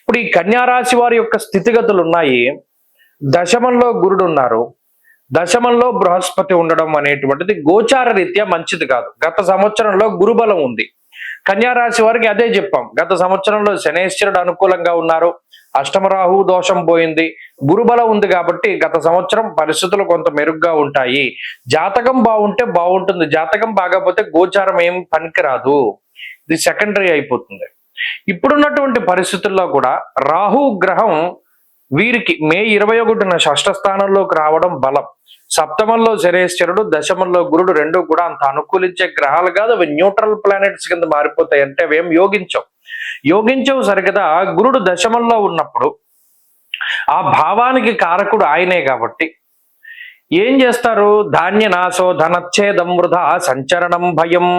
ఇప్పుడు ఈ కన్యా రాశి వారి యొక్క స్థితిగతులు ఉన్నాయి. దశమంలో గురుడు ఉన్నారు, దశమంలో బృహస్పతి ఉండడం అనేటువంటిది గోచార రీత్యా మంచిది కాదు. గత సంవత్సరంలో గురుబలం ఉంది. కన్యా రాశి వారికి అదే చెప్పాం. గత సంవత్సరంలో శనేశ్వరుడు అనుకూలంగా ఉన్నారు, అష్టమ రాహు దోషం పోయింది, గురుబలం ఉంది. కాబట్టి గత సంవత్సరం పరిస్థితులు కొంత మెరుగ్గా ఉంటాయి. జాతకం బాగుంటే బాగుంటుంది, జాతకం బాగాపోతే గోచారం ఏం పనికిరాదు, ఇది సెకండరీ అయిపోతుంది. ఇప్పుడున్నటువంటి పరిస్థితుల్లో కూడా రాహు గ్రహం వీరికి మే 21న షష్ఠ స్థానంలోకి రావడం బలం. సప్తమంలో శనేశ్వరుడు, దశమంలో గురుడు రెండు కూడా అంత అనుకూలించే గ్రహాలు కాదు. అవి న్యూట్రల్ ప్లానెట్స్ కింద మారిపోతాయి. అంటే అవేం యోగించవు సరిగదా. గురుడు దశమంలో ఉన్నప్పుడు ఆ భావానికి కారకుడు ఆయనే కాబట్టి ఏం చేస్తారు? ధాన్య నాశో ధనచ్ఛేదం వృధా సంచరణం భయం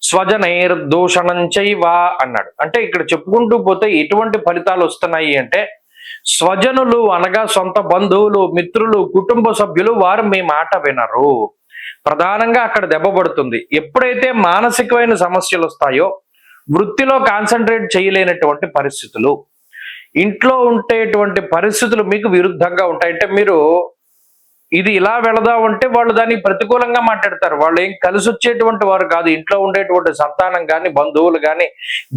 స్వజనైర్దూషణం చైవా అన్నాడు. అంటే ఇక్కడ చెప్పుకుంటూ పోతే ఎటువంటి ఫలితాలు వస్తున్నాయి అంటే స్వజనులు అనగా సొంత బంధువులు, మిత్రులు, కుటుంబ సభ్యులు వారు మీ మాట వినరు. ప్రధానంగా అక్కడ దెబ్బపడుతుంది. ఎప్పుడైతే మానసికమైన సమస్యలు వస్తాయో, వృత్తిలో కాన్సన్ట్రేట్ చేయలేనటువంటి పరిస్థితులు, ఇంట్లో ఉండేటువంటి పరిస్థితులు మీకు విరుద్ధంగా ఉంటాయి. అంటే మీరు ఇది ఇలా వెళదామంటే వాళ్ళు దానికి ప్రతికూలంగా మాట్లాడతారు. వాళ్ళు ఏం కలిసి వచ్చేటువంటి వారు కాదు. ఇంట్లో ఉండేటువంటి సంతానం కానీ, బంధువులు కానీ,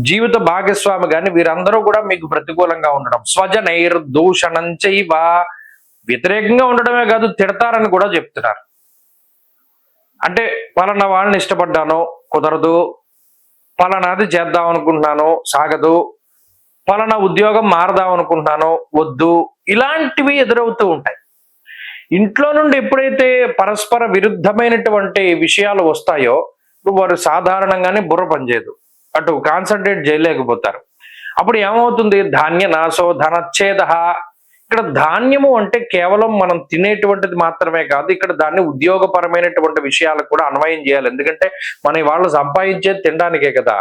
జీవిత భాగస్వామి కానీ వీరందరూ కూడా మీకు ప్రతికూలంగా ఉండడం. స్వజనైర్దూషణం చైవ, వ్యతిరేకంగా ఉండడమే కాదు తిడతారని కూడా చెప్తున్నారు. అంటే పలానా వాళ్ళని ఇష్టపడ్డాను, కుదరదు, పలానాది చేద్దాం అనుకుంటున్నాను, సాగదు, పలానా ఉద్యోగం మారదాం అనుకుంటున్నాను, వద్దు, ఇలాంటివి ఎదురవుతూ ఉంటాయి. ఇంట్లో నుండి ఎప్పుడైతే పరస్పర విరుద్ధమైనటువంటి విషయాలు వస్తాయో వారు సాధారణంగానే బుర్ర పనిచేయదు, అటు కాన్సన్ట్రేట్ చేయలేకపోతారు. అప్పుడు ఏమవుతుంది? ధాన్య నాశో ధనచ్ఛేద. ఇక్కడ ధాన్యము అంటే కేవలం మనం తినేటువంటిది మాత్రమే కాదు, ఇక్కడ దాన్ని ఉద్యోగపరమైనటువంటి విషయాలకు కూడా అన్వయం చేయాలి. ఎందుకంటే మన వాళ్ళు సంపాదించేది తినడానికే కదా.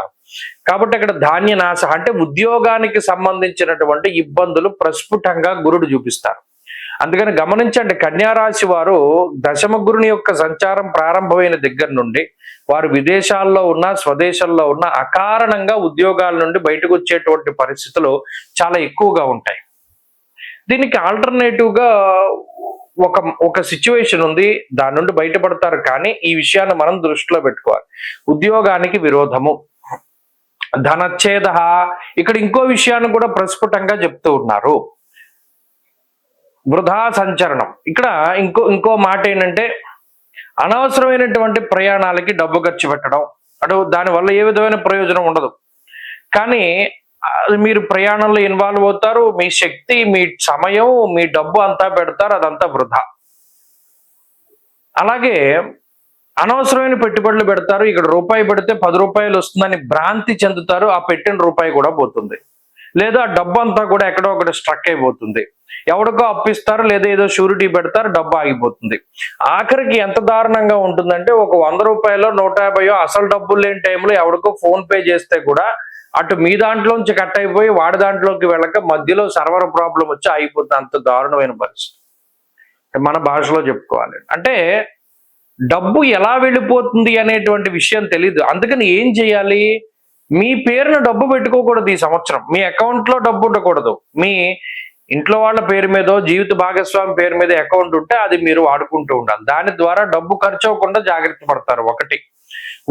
కాబట్టి అక్కడ ధాన్య నాశ అంటే ఉద్యోగానికి సంబంధించినటువంటి ఇబ్బందులు ప్రస్ఫుటంగా గురుడు చూపిస్తారు. అందుకని గమనించండి, కన్యా రాశి వారు దశమ గురుని యొక్క సంచారం ప్రారంభమైన దగ్గర నుండి వారు విదేశాల్లో ఉన్న, స్వదేశాల్లో ఉన్న అకారణంగా ఉద్యోగాల నుండి బయటకు వచ్చేటువంటి పరిస్థితులు చాలా ఎక్కువగా ఉంటాయి. దీనికి ఆల్టర్నేటివ్ గా ఒక సిచ్యువేషన్ ఉంది, దాని నుండి బయటపడతారు. కానీ ఈ విషయాన్ని మనం దృష్టిలో పెట్టుకోవాలి. ఉద్యోగానికి విరోధము, ధనచ్ఛేద. ఇక్కడ ఇంకో విషయాన్ని కూడా ప్రస్ఫుటంగా చెప్తూ ఉన్నారు, వృధా సంచరణం. ఇక్కడ ఇంకో మాట ఏంటంటే అనవసరమైనటువంటి ప్రయాణాలకి డబ్బు ఖర్చు పెట్టడం, అటు దానివల్ల ఏ విధమైన ప్రయోజనం ఉండదు. కానీ మీరు ప్రయాణంలో ఇన్వాల్వ్ అవుతారు, మీ శక్తి, మీ సమయం, మీ డబ్బు అంతా పెడతారు, అదంతా వృధా. అలాగే అనవసరమైన పెట్టుబడులు పెడతారు, ఇక్కడ రూపాయి పెడితే 10 రూపాయలు వస్తుందని భ్రాంతి చెందుతారు, ఆ పెట్టిన రూపాయి కూడా పోతుంది. లేదా డబ్బు అంతా కూడా ఎక్కడో ఒకటి స్ట్రక్ అయిపోతుంది. ఎవడికో అప్పిస్తారు, లేదా ఏదో షూరిటీ పెడతారు, డబ్బు ఆగిపోతుంది. ఆఖరికి ఎంత దారుణంగా ఉంటుందంటే ఒక 100 రూపాయలు 150 అసలు డబ్బులు లేని టైంలో ఎవడికో ఫోన్ పే చేస్తే కూడా అటు మీ దాంట్లోంచి కట్ అయిపోయి వాడి దాంట్లోకి వెళ్ళక మధ్యలో సర్వర్ ప్రాబ్లం వచ్చి అయిపోతుంది. అంత దారుణమైన పరిస్థితి మన భాషలో చెప్పుకోవాలి. అంటే డబ్బు ఎలా వెళ్ళిపోతుంది అనేటువంటి విషయం తెలీదు. అందుకని ఏం చేయాలి? మీ పేరున డబ్బు పెట్టుకోకూడదు ఈ సంవత్సరం. మీ అకౌంట్ లో డబ్బు ఉండకూడదు. మీ ఇంట్లో వాళ్ళ పేరు మీదో జీవిత భాగస్వామి పేరు మీద అకౌంట్ ఉంటే అది మీరు వాడుకుంటూ ఉండాలి. దాని ద్వారా డబ్బు ఖర్చు అవ్వకుండా జాగ్రత్త పడతారు. ఒకటి,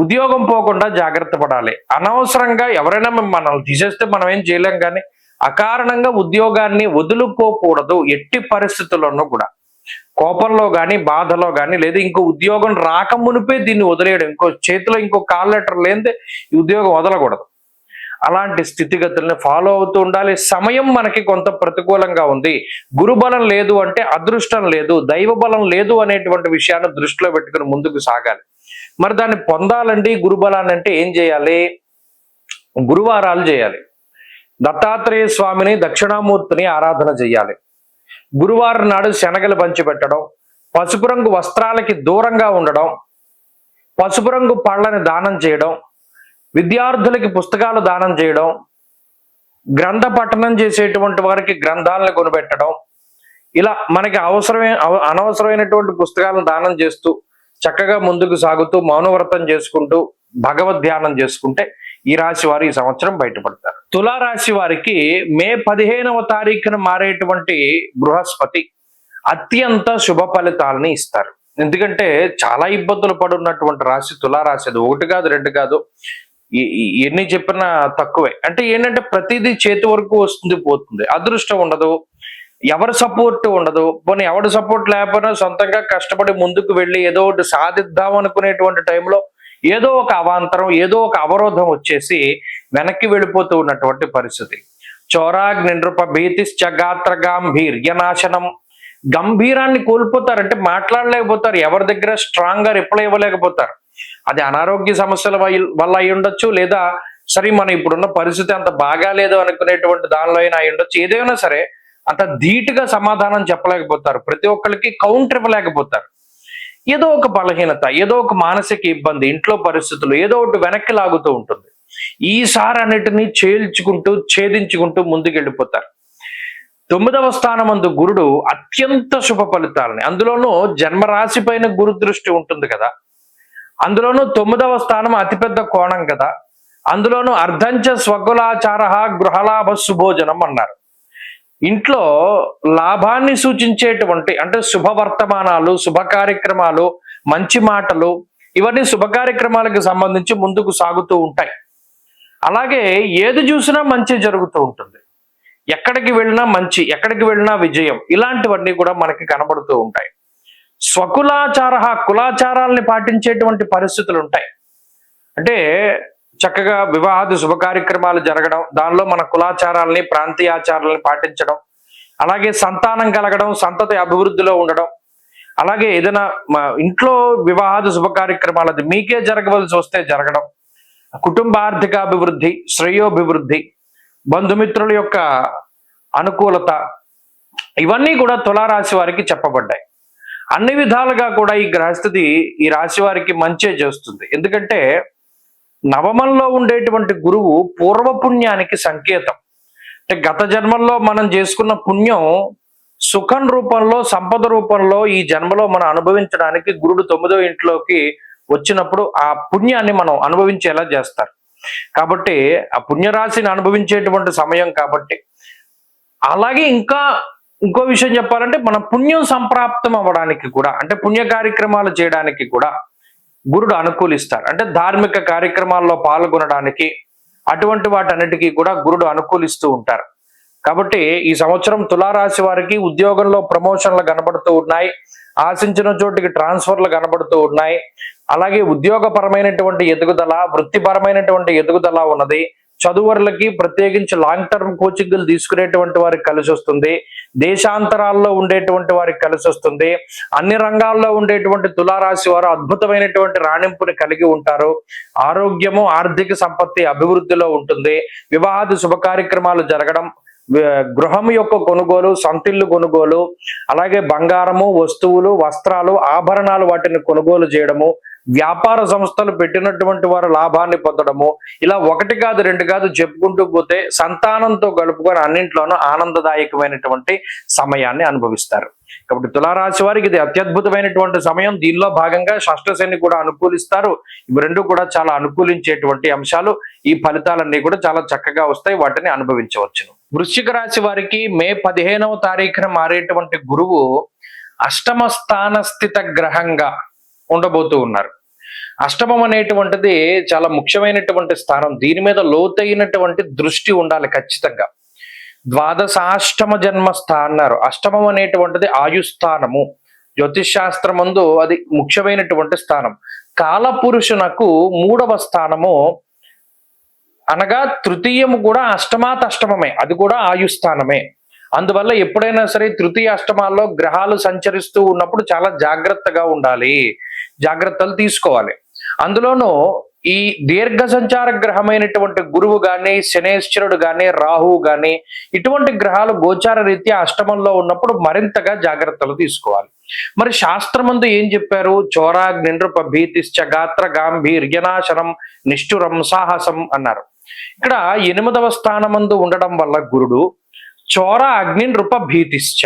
ఉద్యోగం పోకుండా జాగ్రత్త పడాలి. అనవసరంగా ఎవరైనా మనల్ని తీసేస్తే మనం ఏం చేయలేం, కానీ అకారణంగా ఉద్యోగాన్ని వదులుకోకూడదు ఎట్టి పరిస్థితుల్లోనూ కూడా. కోపంలో కానీ బాధలో కానీ, లేదా ఇంకో ఉద్యోగం రాకమునిపే దీన్ని వదిలేయడం, ఇంకో చేతిలో ఇంకో కాల్ లెటర్ లేనిదే ఈ ఉద్యోగం వదలకూడదు. అలాంటి స్థితిగతుల్ని ఫాలో అవుతూ ఉండాలి. సమయం మనకి కొంత ప్రతికూలంగా ఉంది, గురుబలం లేదు అంటే అదృష్టం లేదు, దైవ బలం లేదు అనేటువంటి విషయాన్ని దృష్టిలో పెట్టుకుని ముందుకు సాగాలి. మరి దాన్ని పొందాలండి గురుబలాన్ని అంటే ఏం చేయాలి? గురువారాలు చేయాలి. దత్తాత్రేయ స్వామిని, దక్షిణామూర్తిని ఆరాధన చేయాలి. గురువారం నాడు శనగలు పంచిపెట్టడం, పసుపు రంగు వస్త్రాలకి దూరంగా ఉండడం, పసుపు రంగు పళ్ళని దానం చేయడం, విద్యార్థులకి పుస్తకాలు దానం చేయడం, గ్రంథ పఠనం చేసేటువంటి వారికి గ్రంథాలను కొనిపెట్టడం, ఇలా మనకి అనవసరమైనటువంటి పుస్తకాలను దానం చేస్తూ చక్కగా ముందుకు సాగుతూ మౌనవ్రతం చేసుకుంటూ భగవద్ ధ్యానం చేసుకుంటే ఈ రాశి వారు ఈ సంవత్సరం బయటపడతారు. తులారాశి వారికి మే 15వ తారీఖున మారేటువంటి బృహస్పతి అత్యంత శుభ ఫలితాలని ఇస్తారు. ఎందుకంటే చాలా ఇబ్బందులు పడున్నటువంటి రాశి తులారాశి. అది ఒకటి కాదు, రెండు కాదు, ఎన్ని చెప్పినా తక్కువే. అంటే ఏంటంటే ప్రతిదీ చేతి వరకు వస్తుంది పోతుంది, అదృష్టం ఉండదు, ఎవరి సపోర్ట్ ఉండదు. పోనీ ఎవరి సపోర్ట్ లేకపోయినా సొంతంగా కష్టపడి ముందుకు వెళ్ళి ఏదో ఒకటి సాధిద్దాం అనుకునేటువంటి టైంలో ఏదో ఒక అవాంతరం, ఏదో ఒక అవరోధం వచ్చేసి వెనక్కి వెళ్ళిపోతూ ఉన్నటువంటి పరిస్థితి. చోరాగ్ని నృప భీతిశ్చగాత్ర గాంభీర్యనాశనం. గంభీరాన్ని కోల్పోతారంటే మాట్లాడలేకపోతారు, ఎవరి దగ్గర స్ట్రాంగ్ గా రిప్లై ఇవ్వలేకపోతారు. అది అనారోగ్య సమస్యల వల్ల అయి ఉండొచ్చు, లేదా సరే మనం ఇప్పుడున్న పరిస్థితి అంత బాగాలేదు అనుకునేటువంటి దానిలో అయినా అయి ఉండొచ్చు. ఏదైనా సరే అంత ధీటుగా సమాధానం చెప్పలేకపోతారు, ప్రతి ఒక్కరికి కౌంటర్ ఇవ్వలేకపోతారు. ఏదో ఒక బలహీనత, ఏదో ఒక మానసిక ఇబ్బంది, ఇంట్లో పరిస్థితులు ఏదో ఒకటి వెనక్కి లాగుతూ ఉంటుంది. ఈసారి అన్నిటినీ ఛేదించుకుంటూ ముందుకెళ్ళిపోతారు. 9వ స్థానమందు గురుడు అత్యంత శుభ ఫలితాలని, అందులోనూ జన్మరాశి పైన గురు దృష్టి ఉంటుంది కదా, అందులోనూ 9వ స్థానం అతిపెద్ద కోణం కదా, అందులోనూ అర్ధంచ స్వకులాచార గృహలాభ సుభోజనం అన్నారు. ఇంట్లో లాభాన్ని సూచించేటువంటి అంటే శుభవర్తమానాలు, శుభ కార్యక్రమాలు, మంచి మాటలు, ఇవన్నీ శుభ కార్యక్రమాలకు సంబంధించి ముందుకు సాగుతూ ఉంటాయి. అలాగే ఏది చూసినా మంచి జరుగుతూ ఉంటుంది, ఎక్కడికి వెళ్ళినా మంచి, ఎక్కడికి వెళ్ళినా విజయం, ఇలాంటివన్నీ కూడా మనకి కనబడుతూ ఉంటాయి. స్వకులాచార, కులాచారాలని పాటించేటువంటి పరిస్థితులు ఉంటాయి. అంటే చక్కగా వివాహాది శుభ కార్యక్రమాలు జరగడం, దానిలో మన కులాచారాలని, ప్రాంతీయాచారాలని పాటించడం, అలాగే సంతానం కలగడం, సంతతి అభివృద్ధిలో ఉండడం, అలాగే ఏదైనా ఇంట్లో వివాహాది శుభ కార్యక్రమాలు అది మీకే జరగవలసి వస్తే జరగడం, కుటుంబ ఆర్థికాభివృద్ధి, శ్రేయోభివృద్ధి, బంధుమిత్రుల యొక్క అనుకూలత, ఇవన్నీ కూడా తులారాశి వారికి చెప్పబడ్డాయి. అన్ని విధాలుగా కూడా ఈ గ్రహస్థితి ఈ రాశి వారికి మంచే చేస్తుంది. ఎందుకంటే నవమంలో ఉండేటువంటి గురువు పూర్వపుణ్యానికి సంకేతం. అంటే గత జన్మల్లో మనం చేసుకున్న పుణ్యం సుఖం రూపంలో, సంపద రూపంలో ఈ జన్మలో మనం అనుభవించడానికి గురుడు 9వ ఇంట్లోకి వచ్చినప్పుడు ఆ పుణ్యాన్ని మనం అనుభవించేలా చేస్తారు. కాబట్టి ఆ పుణ్యరాశిని అనుభవించేటువంటి సమయం కాబట్టి. అలాగే ఇంకో విషయం చెప్పాలంటే మన పుణ్యం సంప్రాప్తం అవ్వడానికి కూడా, అంటే పుణ్య కార్యక్రమాలు చేయడానికి కూడా గురుడు అనుకూలిస్తారు. అంటే ధార్మిక కార్యక్రమాల్లో పాల్గొనడానికి, అటువంటి వాటన్నిటికీ కూడా గురుడు అనుకూలిస్తూ ఉంటారు. కాబట్టి ఈ సంవత్సరం తులారాశి వారికి ఉద్యోగంలో ప్రమోషన్లు కనబడుతూ ఉన్నాయి, ఆశించిన చోటికి ట్రాన్స్ఫర్లు కనబడుతూ ఉన్నాయి. అలాగే ఉద్యోగపరమైనటువంటి ఎదుగుదల, వృత్తిపరమైనటువంటి ఎదుగుదల ఉన్నది. చదువర్లకి ప్రత్యేకించి లాంగ్ టర్మ్ కోచింగ్లు తీసుకునేటువంటి వారికి కలిసి వస్తుంది. దేశాంతరాల్లో ఉండేటువంటి వారికి కలిసి వస్తుంది. అన్ని రంగాల్లో ఉండేటువంటి తులారాశి వారు అద్భుతమైనటువంటి రాణింపుని కలిగి ఉంటారు. ఆరోగ్యము, ఆర్థిక సంపత్తి అభివృద్ధిలో ఉంటుంది. వివాహాది శుభ కార్యక్రమాలు జరగడం, గృహం యొక్క కొనుగోలు, సొంతిల్లు కొనుగోలు, అలాగే బంగారము, వస్తువులు, వస్త్రాలు, ఆభరణాలు వాటిని కొనుగోలు చేయడము, వ్యాపార సంస్థలు పెట్టినటువంటి వారు లాభాన్ని పొందడము, ఇలా ఒకటి కాదు రెండు కాదు చెప్పుకుంటూ పోతే సంతానంతో గడుపుకొని అన్నింట్లోనూ ఆనందదాయకమైనటువంటి సమయాన్ని అనుభవిస్తారు. కాబట్టి తులారాశి వారికి ఇది అత్యద్భుతమైనటువంటి సమయం. దీనిలో భాగంగా షష్ఠశని కూడా అనుకూలిస్తారు. ఇవి రెండు కూడా చాలా అనుకూలించేటువంటి అంశాలు. ఈ ఫలితాలన్నీ కూడా చాలా చక్కగా వస్తాయి, వాటిని అనుభవించవచ్చును. వృశ్చిక రాశి వారికి మే 15వ తారీఖున మారేటువంటి గురువు అష్టమ స్థాన స్థిత గ్రహంగా ఉండబోతూ ఉన్నారు. అష్టమం అనేటువంటిది చాలా ముఖ్యమైనటువంటి స్థానం. దీని మీద లోతైనటువంటి దృష్టి ఉండాలి ఖచ్చితంగా. ద్వాదశాష్టమ జన్మస్థ అన్నారు. అష్టమం అనేటువంటిది ఆయుస్థానము. జ్యోతిష్ శాస్త్రం ముందు అది ముఖ్యమైనటువంటి స్థానం. కాలపురుషునకు 3వ స్థానము అనగా తృతీయము కూడా అష్టమాతష్టమమే, అది కూడా ఆయుస్థానమే. అందువల్ల ఎప్పుడైనా సరే తృతీయ అష్టమాల్లో గ్రహాలు సంచరిస్తూ ఉన్నప్పుడు చాలా జాగ్రత్తగా ఉండాలి, జాగ్రత్తలు తీసుకోవాలి. అందులోనూ ఈ దీర్ఘ సంచార గ్రహమైనటువంటి గురువు గాని, శనేశ్వరుడు గాని, రాహువు గాని, ఇటువంటి గ్రహాలు గోచార రీత్యా అష్టమంలో ఉన్నప్పుడు మరింతగా జాగ్రత్తలు తీసుకోవాలి. మరి శాస్త్రమందు ఏం చెప్పారు? చోరాగ్ని నృప భీతిశ్చ గాత్ర గాంభీర్యనాశనం నిష్ఠురం సాహసం అన్నారు. ఇక్కడ 8వ స్థానమందు ఉండడం వల్ల గురుడు చోర అగ్ని నృప భీతిశ్చ,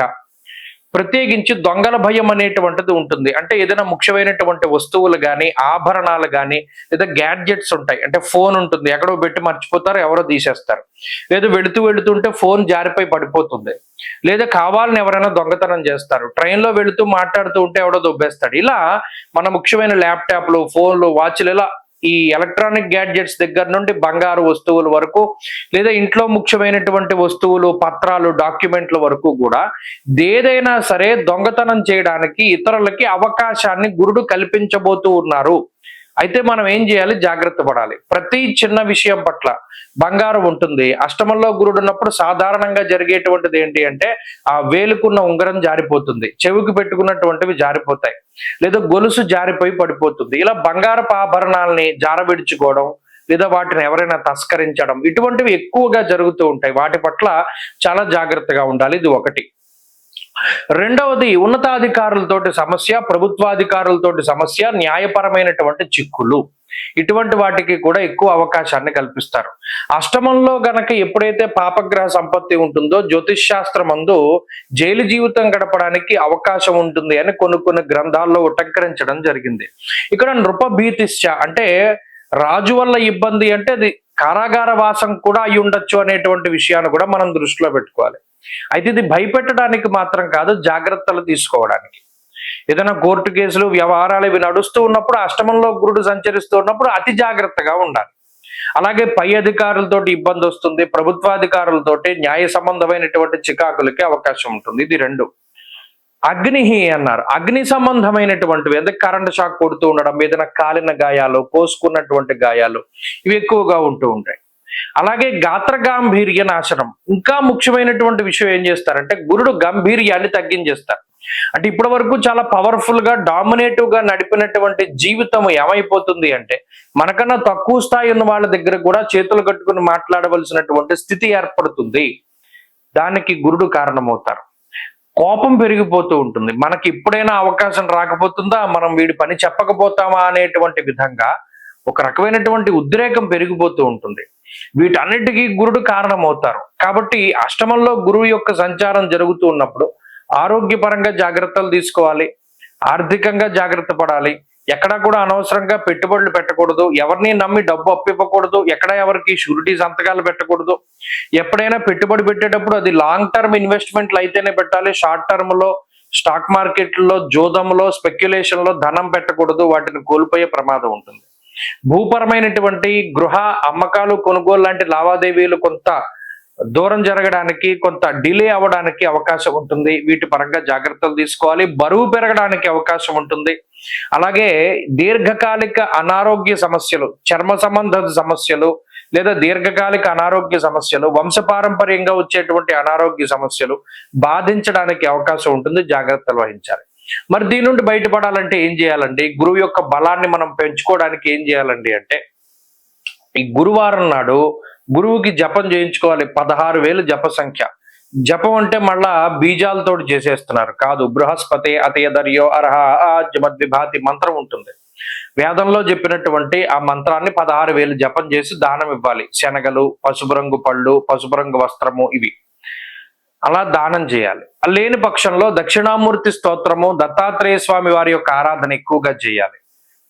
ప్రత్యేకించి దొంగల భయం అనేటువంటిది ఉంటుంది. అంటే ఏదైనా ముఖ్యమైనటువంటి వస్తువులు కానీ, ఆభరణాలు కానీ, లేదా గ్యాడ్జెట్స్ ఉంటాయి. అంటే ఫోన్ ఉంటుంది, ఎక్కడో పెట్టి మర్చిపోతారు, ఎవరో తీసేస్తారు. లేదా వెళుతుంటే ఫోన్ జారిపోయి పడిపోతుంది, లేదా కావాలని ఎవరైనా దొంగతనం చేస్తారు. ట్రైన్లో వెళుతూ మాట్లాడుతూ ఉంటే ఎవడో దొబ్బేస్తాడు. ఇలా మన ముఖ్యమైన ల్యాప్టాప్లు, ఫోన్లు, వాచ్లు, ఇలా ఈ ఎలక్ట్రానిక్ గ్యాడ్జెట్స్ దగ్గర నుండి బంగారు వస్తువుల వరకు, లేదా ఇంట్లో ముఖ్యమైనటువంటి వస్తువులు, పత్రాలు, డాక్యుమెంట్ల వరకు కూడా ఏదైనా సరే దొంగతనం చేయడానికి ఇతరులకి అవకాశాన్ని గురుడు కల్పించబోతూ ఉన్నారు. అయితే మనం ఏం చేయాలి? జాగ్రత్త పడాలి. ప్రతి చిన్న విషయం పట్ల బంగారం ఉంటుంది. అష్టమంలో గురుడు ఉన్నప్పుడు సాధారణంగా జరిగేటువంటిది ఏంటి అంటే ఆ వేలుకున్న ఉంగరం జారిపోతుంది, చెవికి పెట్టుకున్నటువంటివి జారిపోతాయి, లేదా గొలుసు జారిపోయి పడిపోతుంది. ఇలా బంగారపు ఆభరణాలని జారవిడుచుకోవడం, లేదా వాటిని ఎవరైనా తస్కరించడం, ఇటువంటివి ఎక్కువగా జరుగుతూ ఉంటాయి. వాటి పట్ల చాలా జాగ్రత్తగా ఉండాలి. ఇది ఒకటి. రెండవది ఉన్నతాధికారులతోటి సమస్య, ప్రభుత్వాధికారులతోటి సమస్య, న్యాయపరమైనటువంటి చిక్కులు, ఇటువంటి వాటికి కూడా ఎక్కువ అవకాశాన్ని కల్పిస్తారు. అష్టమంలో గనక ఎప్పుడైతే పాపగ్రహ సంపత్తి ఉంటుందో జ్యోతిష్ శాస్త్రం అందు జైలు జీవితం గడపడానికి అవకాశం ఉంటుంది అని కొన్ని గ్రంథాల్లో ఉటంకరించడం జరిగింది. ఇక్కడ నృపభీతిశ్చ అంటే రాజు వల్ల ఇబ్బంది అంటే అది కారాగార వాసం కూడా అయి ఉండొచ్చు అనేటువంటి విషయాన్ని కూడా మనం దృష్టిలో పెట్టుకోవాలి. అయితే ఇది భయపెట్టడానికి మాత్రం కాదు, జాగ్రత్తలు తీసుకోవడానికి. ఏదైనా కోర్టు కేసులు, వ్యవహారాలు ఇవి నడుస్తూ ఉన్నప్పుడు, అష్టమంలో గురుడు సంచరిస్తూ ఉన్నప్పుడు అతి జాగ్రత్తగా ఉండాలి. అలాగే పై అధికారులతోటి ఇబ్బంది వస్తుంది, ప్రభుత్వాధికారులతోటి న్యాయ సంబంధమైనటువంటి చికాకులకి అవకాశం ఉంటుంది. ఇది రెండు. అగ్ని అన్నారు. అగ్ని సంబంధమైనటువంటివి, ఎందుకు కరెంట్ షాక్ కొడుతూ ఉండడం, ఏదైనా కాలిన గాయాలు, కోసుకున్నటువంటి గాయాలు, ఇవి ఎక్కువగా ఉంటూ ఉంటాయి. అలాగే గాత్ర గాంభీర్య నాశనం. ఇంకా ముఖ్యమైనటువంటి విషయం ఏం చేస్తారంటే గురుడు గంభీర్యాన్ని తగ్గించేస్తారు. అంటే ఇప్పటి వరకు చాలా పవర్ఫుల్ గా, డామినేటివ్ గా నడిపినటువంటి జీవితం ఏమైపోతుంది అంటే మనకన్నా తక్కువ స్థాయి ఉన్న వాళ్ళ దగ్గర కూడా చేతులు కట్టుకుని మాట్లాడవలసినటువంటి స్థితి ఏర్పడుతుంది. దానికి గురుడు కారణమవుతారు. కోపం పెరిగిపోతూ ఉంటుంది. మనకి ఎప్పుడైనా అవకాశం రాకపోతుందా, మనం వీడి పని చెప్పకపోతామా అనేటువంటి విధంగా ఒక రకమైనటువంటి ఉద్రేకం పెరిగిపోతూ ఉంటుంది. వీటన్నిటికీ గురుడు కారణమవుతారు. కాబట్టి అష్టమంలో గురువు యొక్క సంచారం జరుగుతూ ఉన్నప్పుడు ఆరోగ్యపరంగా జాగ్రత్తలు తీసుకోవాలి, ఆర్థికంగా జాగ్రత్త పడాలి, ఎక్కడా కూడా అనవసరంగా పెట్టుబడులు పెట్టకూడదు, ఎవరిని నమ్మి డబ్బు అప్పివ్వకూడదు, ఎక్కడ ఎవరికి షూరిటీ సంతకాలు పెట్టకూడదు. ఎప్పుడైనా పెట్టుబడి పెట్టేటప్పుడు అది లాంగ్ టర్మ్ ఇన్వెస్ట్మెంట్లు అయితేనే పెట్టాలి. షార్ట్ టర్మ్ లో స్టాక్ మార్కెట్లో, జోదంలో, స్పెక్యులేషన్ లో ధనం పెట్టకూడదు, వాటిని కోల్పోయే ప్రమాదం ఉంటుంది. భూపరమైనటువంటి గృహ అమ్మకాలు, కొనుగోలు లాంటి లావాదేవీలు కొంత దూరం జరగడానికి, కొంత డిలే అవ్వడానికి అవకాశం ఉంటుంది. వీటి పరంగా జాగ్రత్తలు తీసుకోవాలి. బరువు పెరగడానికి అవకాశం ఉంటుంది. అలాగే దీర్ఘకాలిక అనారోగ్య సమస్యలు, చర్మ సంబంధ సమస్యలు, లేదా దీర్ఘకాలిక అనారోగ్య సమస్యలు, వంశపారంపర్యంగా వచ్చేటువంటి అనారోగ్య సమస్యలు బాధించడానికి అవకాశం ఉంటుంది. జాగ్రత్తలు వహించాలి. మరి దీని నుండి బయటపడాలంటే ఏం చేయాలండి? గురువు యొక్క బలాన్ని మనం పెంచుకోవడానికి ఏం చేయాలండి అంటే, ఈ గురువారం నాడు గురువుకి జపం చేయించుకోవాలి. 16,000 జప సంఖ్య. జపం అంటే మళ్ళా బీజాలతో చేసేస్తున్నారు కాదు. బృహస్పతి అతయదర్యో అర్హ ఆజ్యమద్విభాతి మంత్రం ఉంటుంది. వేదంలో చెప్పినటువంటి ఆ మంత్రాన్ని 16,000 జపం చేసి దానం ఇవ్వాలి. శనగలు, పసుపు రంగు పళ్ళు, పసుపు రంగు వస్త్రము, ఇవి అలా దానం చేయాలి. లేని పక్షంలో దక్షిణామూర్తి స్తోత్రము, దత్తాత్రేయ స్వామి వారి యొక్క ఆరాధన ఎక్కువగా చేయాలి.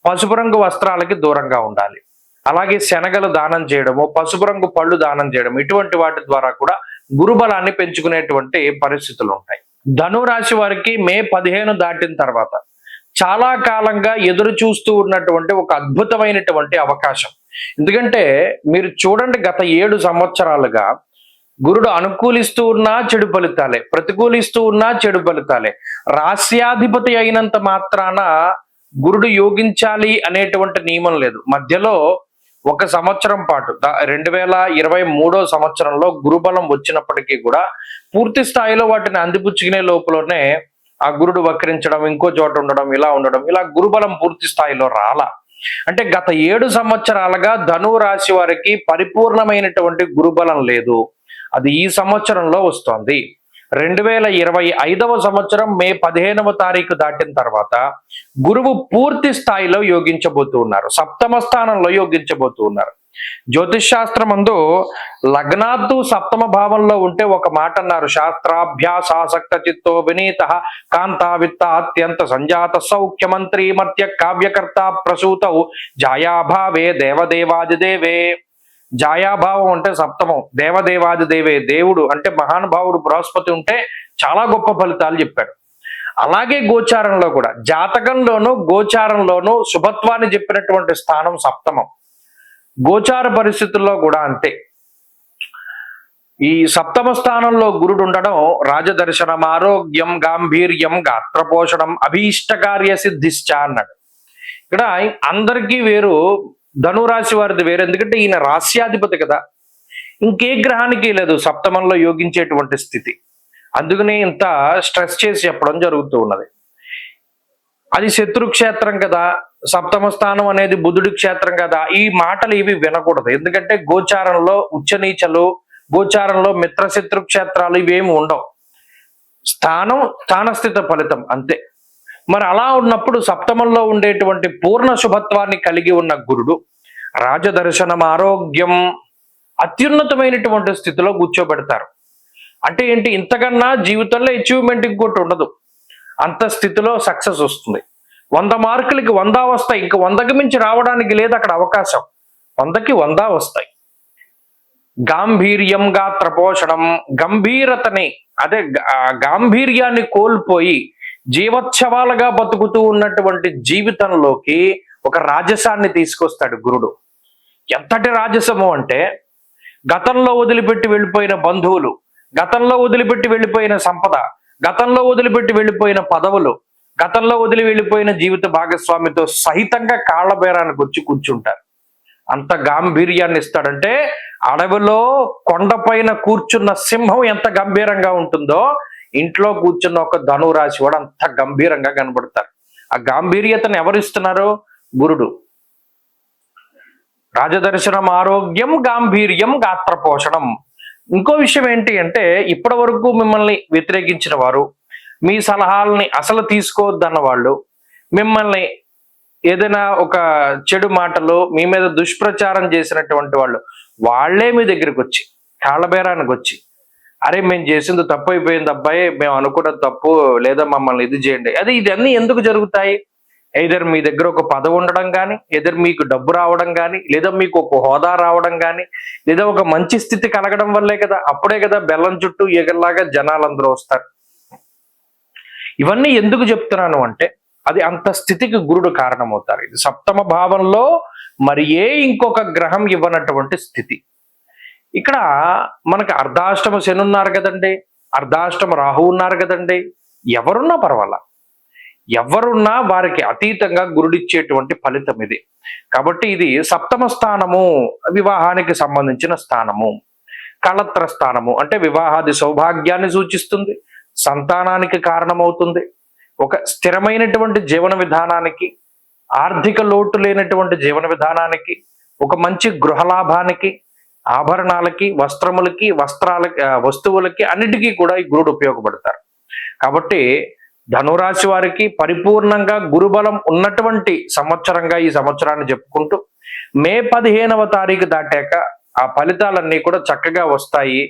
పసుపు రంగు వస్త్రాలకి దూరంగా ఉండాలి. అలాగే శనగలు దానం చేయడము, పసుపు రంగు పళ్ళు దానం చేయడం, ఇటువంటి వాటి ద్వారా కూడా గురుబలాన్ని పెంచుకునేటువంటి పరిస్థితులు ఉంటాయి. ధను రాశి వారికి మే 15 దాటిన తర్వాత చాలా కాలంగా ఎదురు చూస్తూ ఉన్నటువంటి ఒక అద్భుతమైనటువంటి అవకాశం. ఎందుకంటే మీరు చూడండి, గత 7 సంవత్సరాలుగా గురుడు అనుకూలిస్తూ ఉన్నా చెడు ఫలితాలే, ప్రతికూలిస్తూ ఉన్నా చెడు ఫలితాలే. రాస్యాధిపతి అయినంత మాత్రాన గురుడు యోగించాలి అనేటువంటి నియమం లేదు. మధ్యలో 1 సంవత్సరం పాటు 2023 సంవత్సరంలో గురుబలం వచ్చినప్పటికీ కూడా పూర్తి స్థాయిలో వాటిని అందిపుచ్చుకునే లోపలనే ఆ గురుడు వక్రించడం, ఇంకో చోట ఉండడం, ఇలా గురుబలం పూర్తి స్థాయిలో రాలా. అంటే గత 7 సంవత్సరాలుగా ధనువు రాశి వారికి పరిపూర్ణమైనటువంటి గురుబలం లేదు. అది ఈ సంవత్సరంలో వస్తోంది. 2025 సంవత్సరం మే 15వ తారీఖు దాటిన తర్వాత గురువు పూర్తి స్థాయిలో యోగించబోతూ ఉన్నారు. 7వ స్థానంలో యోగించబోతూ ఉన్నారు. జ్యోతిష్ శాస్త్రం అందు లగ్నాత్తు 7వ భావంలో ఉంటే ఒక మాట అన్నారు, శాస్త్రాభ్యాసాసక్త చిత్తో వినీత కాంతావిత్త అత్యంత సంజాత సౌఖ్యమంత్రి మర్త్య కావ్యకర్త ప్రసూతౌ జాయాభావే దేవదేవాదిదేవే. జాయాభావం అంటే 7వం, దేవదేవాదిదేవే దేవుడు అంటే మహానుభావుడు బృహస్పతి ఉంటే చాలా గొప్ప ఫలితాలు చెప్పాడు. అలాగే గోచారంలో కూడా, జాతకంలోను గోచారంలోను శుభత్వాన్ని చెప్పినటువంటి స్థానం 7వం. గోచార పరిస్థితుల్లో కూడా అంతే. ఈ 7వ స్థానంలో గురుడు ఉండడం రాజదర్శనం, ఆరోగ్యం, గాంభీర్యం, గాత్రపోషణం, అభీష్టకార్య సిద్ధిశ్చ అన్నాడు. ఇక్కడ అందరికీ వేరు, ధనురాశి వారిది వేరు. ఎందుకంటే ఈయన రాస్యాధిపతి కదా, ఇంకే గ్రహానికి లేదు 7మంలో యోగించేటువంటి స్థితి. అందుకనే ఇంత స్ట్రెస్ చేసి చెప్పడం జరుగుతూ ఉన్నది. అది శత్రుక్షేత్రం కదా, 7వ స్థానం అనేది బుధుడి క్షేత్రం కదా, ఈ మాటలు ఇవి వినకూడదు. ఎందుకంటే గోచారంలో ఉచ్చనీచలు, గోచారంలో మిత్రశత్రు క్షేత్రాలు ఇవేమి ఉండవు. స్థానస్థిత ఫలితం అంతే. మరి అలా ఉన్నప్పుడు 7మంలో ఉండేటువంటి పూర్ణ శుభత్వాన్ని కలిగి ఉన్న గురుడు రాజదర్శనం, ఆరోగ్యం, అత్యున్నతమైనటువంటి స్థితిలో కూర్చోబెడతారు. అంటే ఏంటి, ఇంతకన్నా జీవితంలో అచీవ్మెంట్ ఇంకోటి ఉండదు. అంత స్థితిలో సక్సెస్ వస్తుంది. 100 మార్కులకి 100 వస్తాయి. ఇంకా 100కి మించి రావడానికి లేదు అక్కడ అవకాశం. 100కి 100 వస్తాయి. గాంభీర్యం, గాత్రపోషణం, గంభీరతని, అదే గాంభీర్యాన్ని కోల్పోయి జీవోత్సవాలుగా బతుకుతూ ఉన్నటువంటి జీవితంలోకి ఒక రాజసాన్ని తీసుకొస్తాడు గురుడు. ఎంతటి రాజసము అంటే, గతంలో వదిలిపెట్టి వెళ్ళిపోయిన బంధువులు, గతంలో వదిలిపెట్టి వెళ్ళిపోయిన సంపద, గతంలో వదిలిపెట్టి వెళ్ళిపోయిన పదవులు, గతంలో వదిలి వెళ్ళిపోయిన జీవిత భాగస్వామితో సహితంగా కాళ్ళ బేరానికి వచ్చి కూర్చుంటారు. అంత గాంభీర్యాన్ని ఇస్తాడంటే, అడవిలో కొండపైన కూర్చున్న సింహం ఎంత గంభీరంగా ఉంటుందో ఇంట్లో కూర్చున్న ఒక ధనువు రాశి వాడు అంత గంభీరంగా కనబడతారు. ఆ గాంభీర్యతను ఎవరిస్తున్నారు? గురుడు. రాజదర్శనం, ఆరోగ్యం, గాంభీర్యం, గాత్రపోషణం. ఇంకో విషయం ఏంటి అంటే, ఇప్పటి వరకు మిమ్మల్ని వ్యతిరేకించిన వారు, మీ సలహాలని అసలు తీసుకోవద్దన్న వాళ్ళు, మిమ్మల్ని ఏదైనా ఒక చెడు మాటలు మీ మీద దుష్ప్రచారం చేసినటువంటి వాళ్ళు, వాళ్లే మీ దగ్గరికి వచ్చి కాళ్ళబేరానికి వచ్చి, అరే మేము చేసింది తప్పు అయిపోయింది అబ్బాయి, మేము అనుకున్నది తప్పు, లేదా మమ్మల్ని ఇది చేయండి. ఇదన్నీ ఎందుకు జరుగుతాయి? ఎయిదర్ మీ దగ్గర ఒక పదవి ఉండడం కానీ, ఎదర్ మీకు డబ్బు రావడం కానీ, లేదా మీకు ఒక హోదా రావడం కానీ, లేదా ఒక మంచి స్థితి కలగడం వల్లే కదా. అప్పుడే కదా బెల్లం చుట్టూ ఎగరలాగా జనాలందరూ వస్తారు. ఇవన్నీ ఎందుకు చెప్తున్నాను అంటే, అది అంత స్థితికి గురుడు కారణమవుతారు. ఇది 7వ భావంలో మరి ఇంకొక గ్రహం ఇవ్వనటువంటి స్థితి. ఇక్కడ మనకు అర్ధాష్టమ శని ఉన్నారు కదండి, అర్ధాష్టమ రాహు ఉన్నారు కదండి. ఎవరున్నా పర్వాలా, ఎవరున్నా వారికి అతీతంగా గురుడిచ్చేటువంటి ఫలితం ఇది. కాబట్టి ఇది సప్తమ స్థానము, వివాహానికి సంబంధించిన స్థానము. కళత్ర స్థానము అంటే వివాహాది సౌభాగ్యాన్ని సూచిస్తుంది, సంతానానికి కారణమవుతుంది, ఒక స్థిరమైనటువంటి జీవన విధానానికి, ఆర్థిక లోటు లేనటువంటి జీవన విధానానికి, ఒక మంచి గృహలాభానికి, ఆభరణాలకి, వస్త్రములకి, వస్తువులకి అన్నిటికీ కూడా ఈ గురుడు ఉపయోగపడతారు. కాబట్టి ధనురాశి వారికి పరిపూర్ణంగా గురుబలం ఉన్నటువంటి సంవత్సరంగా ఈ సంవత్సరాన్ని చెప్పుకుంటూ మే 15వ తారీఖు దాటాక ఆ ఫలితాలన్నీ కూడా చక్కగా వస్తాయి,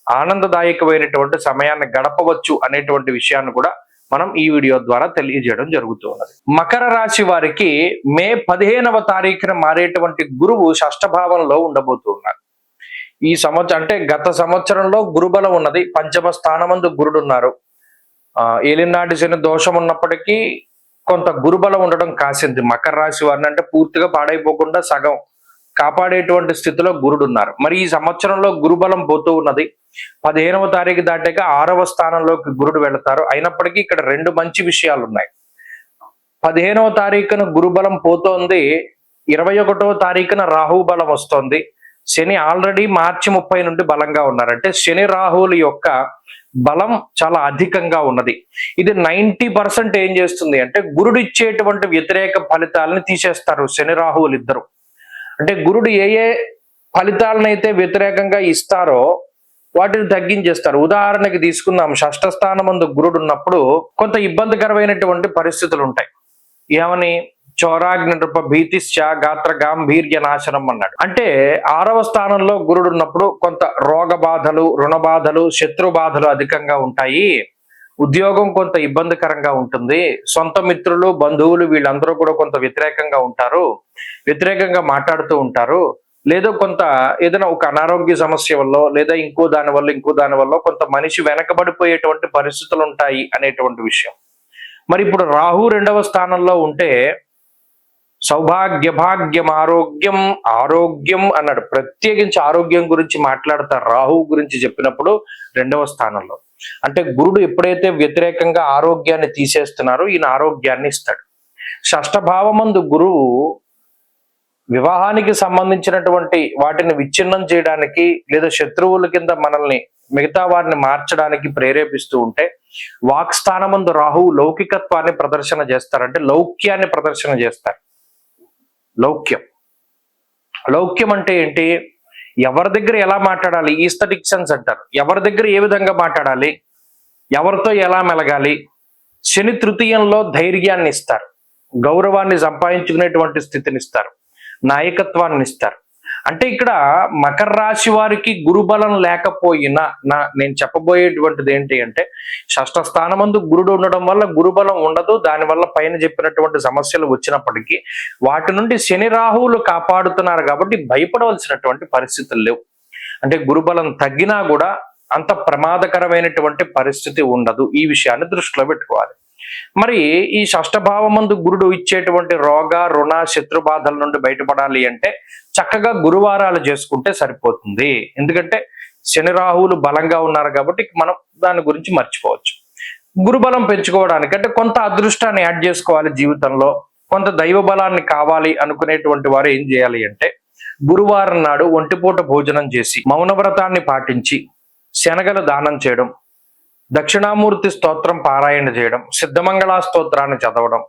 ఆనందదాయకమైనటువంటి సమయాన్ని గడపవచ్చు అనేటువంటి విషయాన్ని కూడా మనం ఈ వీడియో ద్వారా తెలియజేయడం జరుగుతూ ఉన్నది. మకర రాశి వారికి మే 15వ తారీఖున మారేటువంటి గురువు షష్ఠ భావంలో ఉండబోతున్నారు. ఈ సంవత్సరం అంటే గత సంవత్సరంలో గురుబలం ఉన్నది, పంచమ స్థానమందు గురుడు ఉన్నారు. ఏలినాటి శని దోషం ఉన్నప్పటికీ కొంత గురుబలం ఉండడం కాసింది మకర రాశి వారిని, అంటే పూర్తిగా పాడైపోకుండా సగం కాపాడేటువంటి స్థితిలో గురుడు ఉన్నారు. మరి ఈ సంవత్సరంలో గురుబలం పోతూ ఉన్నది. 15వ తారీఖు దాటాక 6వ స్థానంలోకి గురుడు వెళతారు. అయినప్పటికీ ఇక్కడ రెండు మంచి విషయాలు ఉన్నాయి. 15వ తారీఖున గురుబలం పోతోంది, 21వ తారీఖున రాహు బలం వస్తోంది. శని ఆల్రెడీ మార్చి 30 నుండి బలంగా ఉన్నారు. అంటే శని రాహువుల యొక్క బలం చాలా అధికంగా ఉన్నది. ఇది 90% ఏం చేస్తుంది అంటే గురుడు ఇచ్చేటువంటి వ్యతిరేక ఫలితాలని తీసేస్తారు శని రాహువులు ఇద్దరు. అంటే గురుడు ఏ ఏ ఫలితాలనైతే వ్యతిరేకంగా ఇస్తారో వాటిని తగ్గించేస్తారు. ఉదాహరణకి తీసుకుందాం, షష్ఠ స్థానమందు గురుడు ఉన్నప్పుడు కొంత ఇబ్బందికరమైనటువంటి పరిస్థితులు ఉంటాయి. ఏమని? చౌరాగ్ని నృప భీతిశ్చ గాత్ర గాంభీర్య నాశనం అన్నాడు. అంటే 6వ స్థానంలో గురుడు ఉన్నప్పుడు కొంత రోగ బాధలు, రుణ బాధలు, శత్రు బాధలు అధికంగా ఉంటాయి. ఉద్యోగం కొంత ఇబ్బందికరంగా ఉంటుంది. సొంత మిత్రులు, బంధువులు వీళ్ళందరూ కూడా కొంత వ్యతిరేకంగా ఉంటారు, వ్యతిరేకంగా మాట్లాడుతూ ఉంటారు. లేదా కొంత ఏదైనా ఒక అనారోగ్య సమస్య వల్ల లేదా ఇంకో దాని వల్ల కొంత మనిషి వెనకబడిపోయేటువంటి పరిస్థితులు ఉంటాయి అనేటువంటి విషయం. మరి ఇప్పుడు రాహు 2వ స్థానంలో ఉంటే సౌభాగ్య భాగ్యం ఆరోగ్యం ఆరోగ్యం అన్నాడు. ప్రత్యేకించి ఆరోగ్యం గురించి మాట్లాడతారు రాహు గురించి చెప్పినప్పుడు 2వ స్థానంలో. అంటే గురుడు ఎప్పుడైతే వ్యతిరేకంగా ఆరోగ్యాన్ని తీసేస్తున్నారో ఈయన ఆరోగ్యాన్ని ఇస్తాడు. షష్ఠ భావమందు గురువు వివాహానికి సంబంధించినటువంటి వాటిని విచ్ఛిన్నం చేయడానికి లేదా శత్రువుల కింద మనల్ని మిగతా వారిని మార్చడానికి ప్రేరేపిస్తూ ఉంటే, వాక్ స్థానమందు రాహువు లౌకికత్వాన్ని ప్రదర్శన చేస్తారు. అంటే లౌక్యాన్ని ప్రదర్శన చేస్తారు. లౌక్యం అంటే ఏంటి? ఎవరి దగ్గర ఎలా మాట్లాడాలి, ఈస్థెటిక్ సెన్స్ అంటారు. ఎవరి దగ్గర ఏ విధంగా మాట్లాడాలి, ఎవరితో ఎలా మెలగాలి. శని తృతీయంలో ధైర్యాన్ని ఇస్తారు, గౌరవాన్ని సంపాదించుకునేటువంటి స్థితిని ఇస్తారు, నాయకత్వాన్ని ఇస్తారు. అంటే ఇక్కడ మకర రాశి వారికి గురుబలం లేకపోయినా నేను చెప్పబోయేటువంటిది ఏంటి అంటే, షష్ఠ స్థానమందు గురుడు ఉండడం వల్ల గురుబలం ఉండదు. దానివల్ల పైన చెప్పినటువంటి సమస్యలు వచ్చినప్పటికీ వాటి నుండి శని రాహువులు కాపాడుతున్నారు కాబట్టి భయపడవలసినటువంటి పరిస్థితులు లేవు. అంటే గురుబలం తగ్గినా కూడా అంత ప్రమాదకరమైనటువంటి పరిస్థితి ఉండదు. ఈ విషయాన్ని దృష్టిలో పెట్టుకోవాలి. మరి ఈ షష్ఠ భావమందు గురుడు ఇచ్చేటువంటి రోగ రుణ శత్రు బాధల నుండి బయటపడాలి అంటే చక్కగా గురువారాలు చేసుకుంటే సరిపోతుంది. ఎందుకంటే శని రాహువులు బలంగా ఉన్నారు కాబట్టి మనం దాని గురించి మర్చిపోవచ్చు. గురుబలం పెంచుకోవడానికి అంటే కొంత అదృష్టాన్ని యాడ్ చేసుకోవాలి జీవితంలో, కొంత దైవ బలాన్ని కావాలి అనుకునేటువంటి వారు ఏం చేయాలి అంటే, గురువారం నాడు ఒంటిపూట భోజనం చేసి మౌనవ్రతాన్ని పాటించి శనగలు దానం చేయడం, దక్షిణామూర్తి స్తోత్రం పారాయణ చేయడం, సిద్ధమంగళ స్తోత్రాన్ని చదవడం,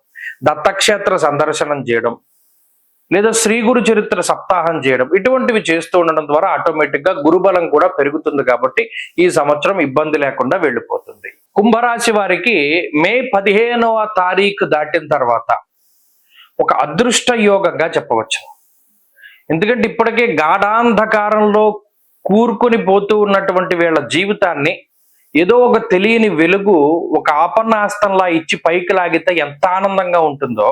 దత్తక్షేత్ర సందర్శనం చేయడం, లేదా శ్రీ గురు చరిత్ర సప్తాహం చేయడం, ఇటువంటివి చేస్తూ ఉండడం ద్వారా ఆటోమేటిక్ గా గురుబలం కూడా పెరుగుతుంది. కాబట్టి ఈ సంవత్సరం ఇబ్బంది లేకుండా వెళ్ళిపోతుంది. కుంభరాశి వారికి మే 15వ తారీఖు దాటిన తర్వాత ఒక అదృష్ట యోగంగా చెప్పవచ్చు. ఎందుకంటే ఇప్పటికే గాఢాంధకారంలో కూరుకొని పోతూ ఉన్నటువంటి వీళ్ళ జీవితాన్ని ఏదో ఒక తెలియని వెలుగు ఒక ఆపన్నాస్తంలా ఇచ్చి పైకి లాగితే ఎంత ఆనందంగా ఉంటుందో.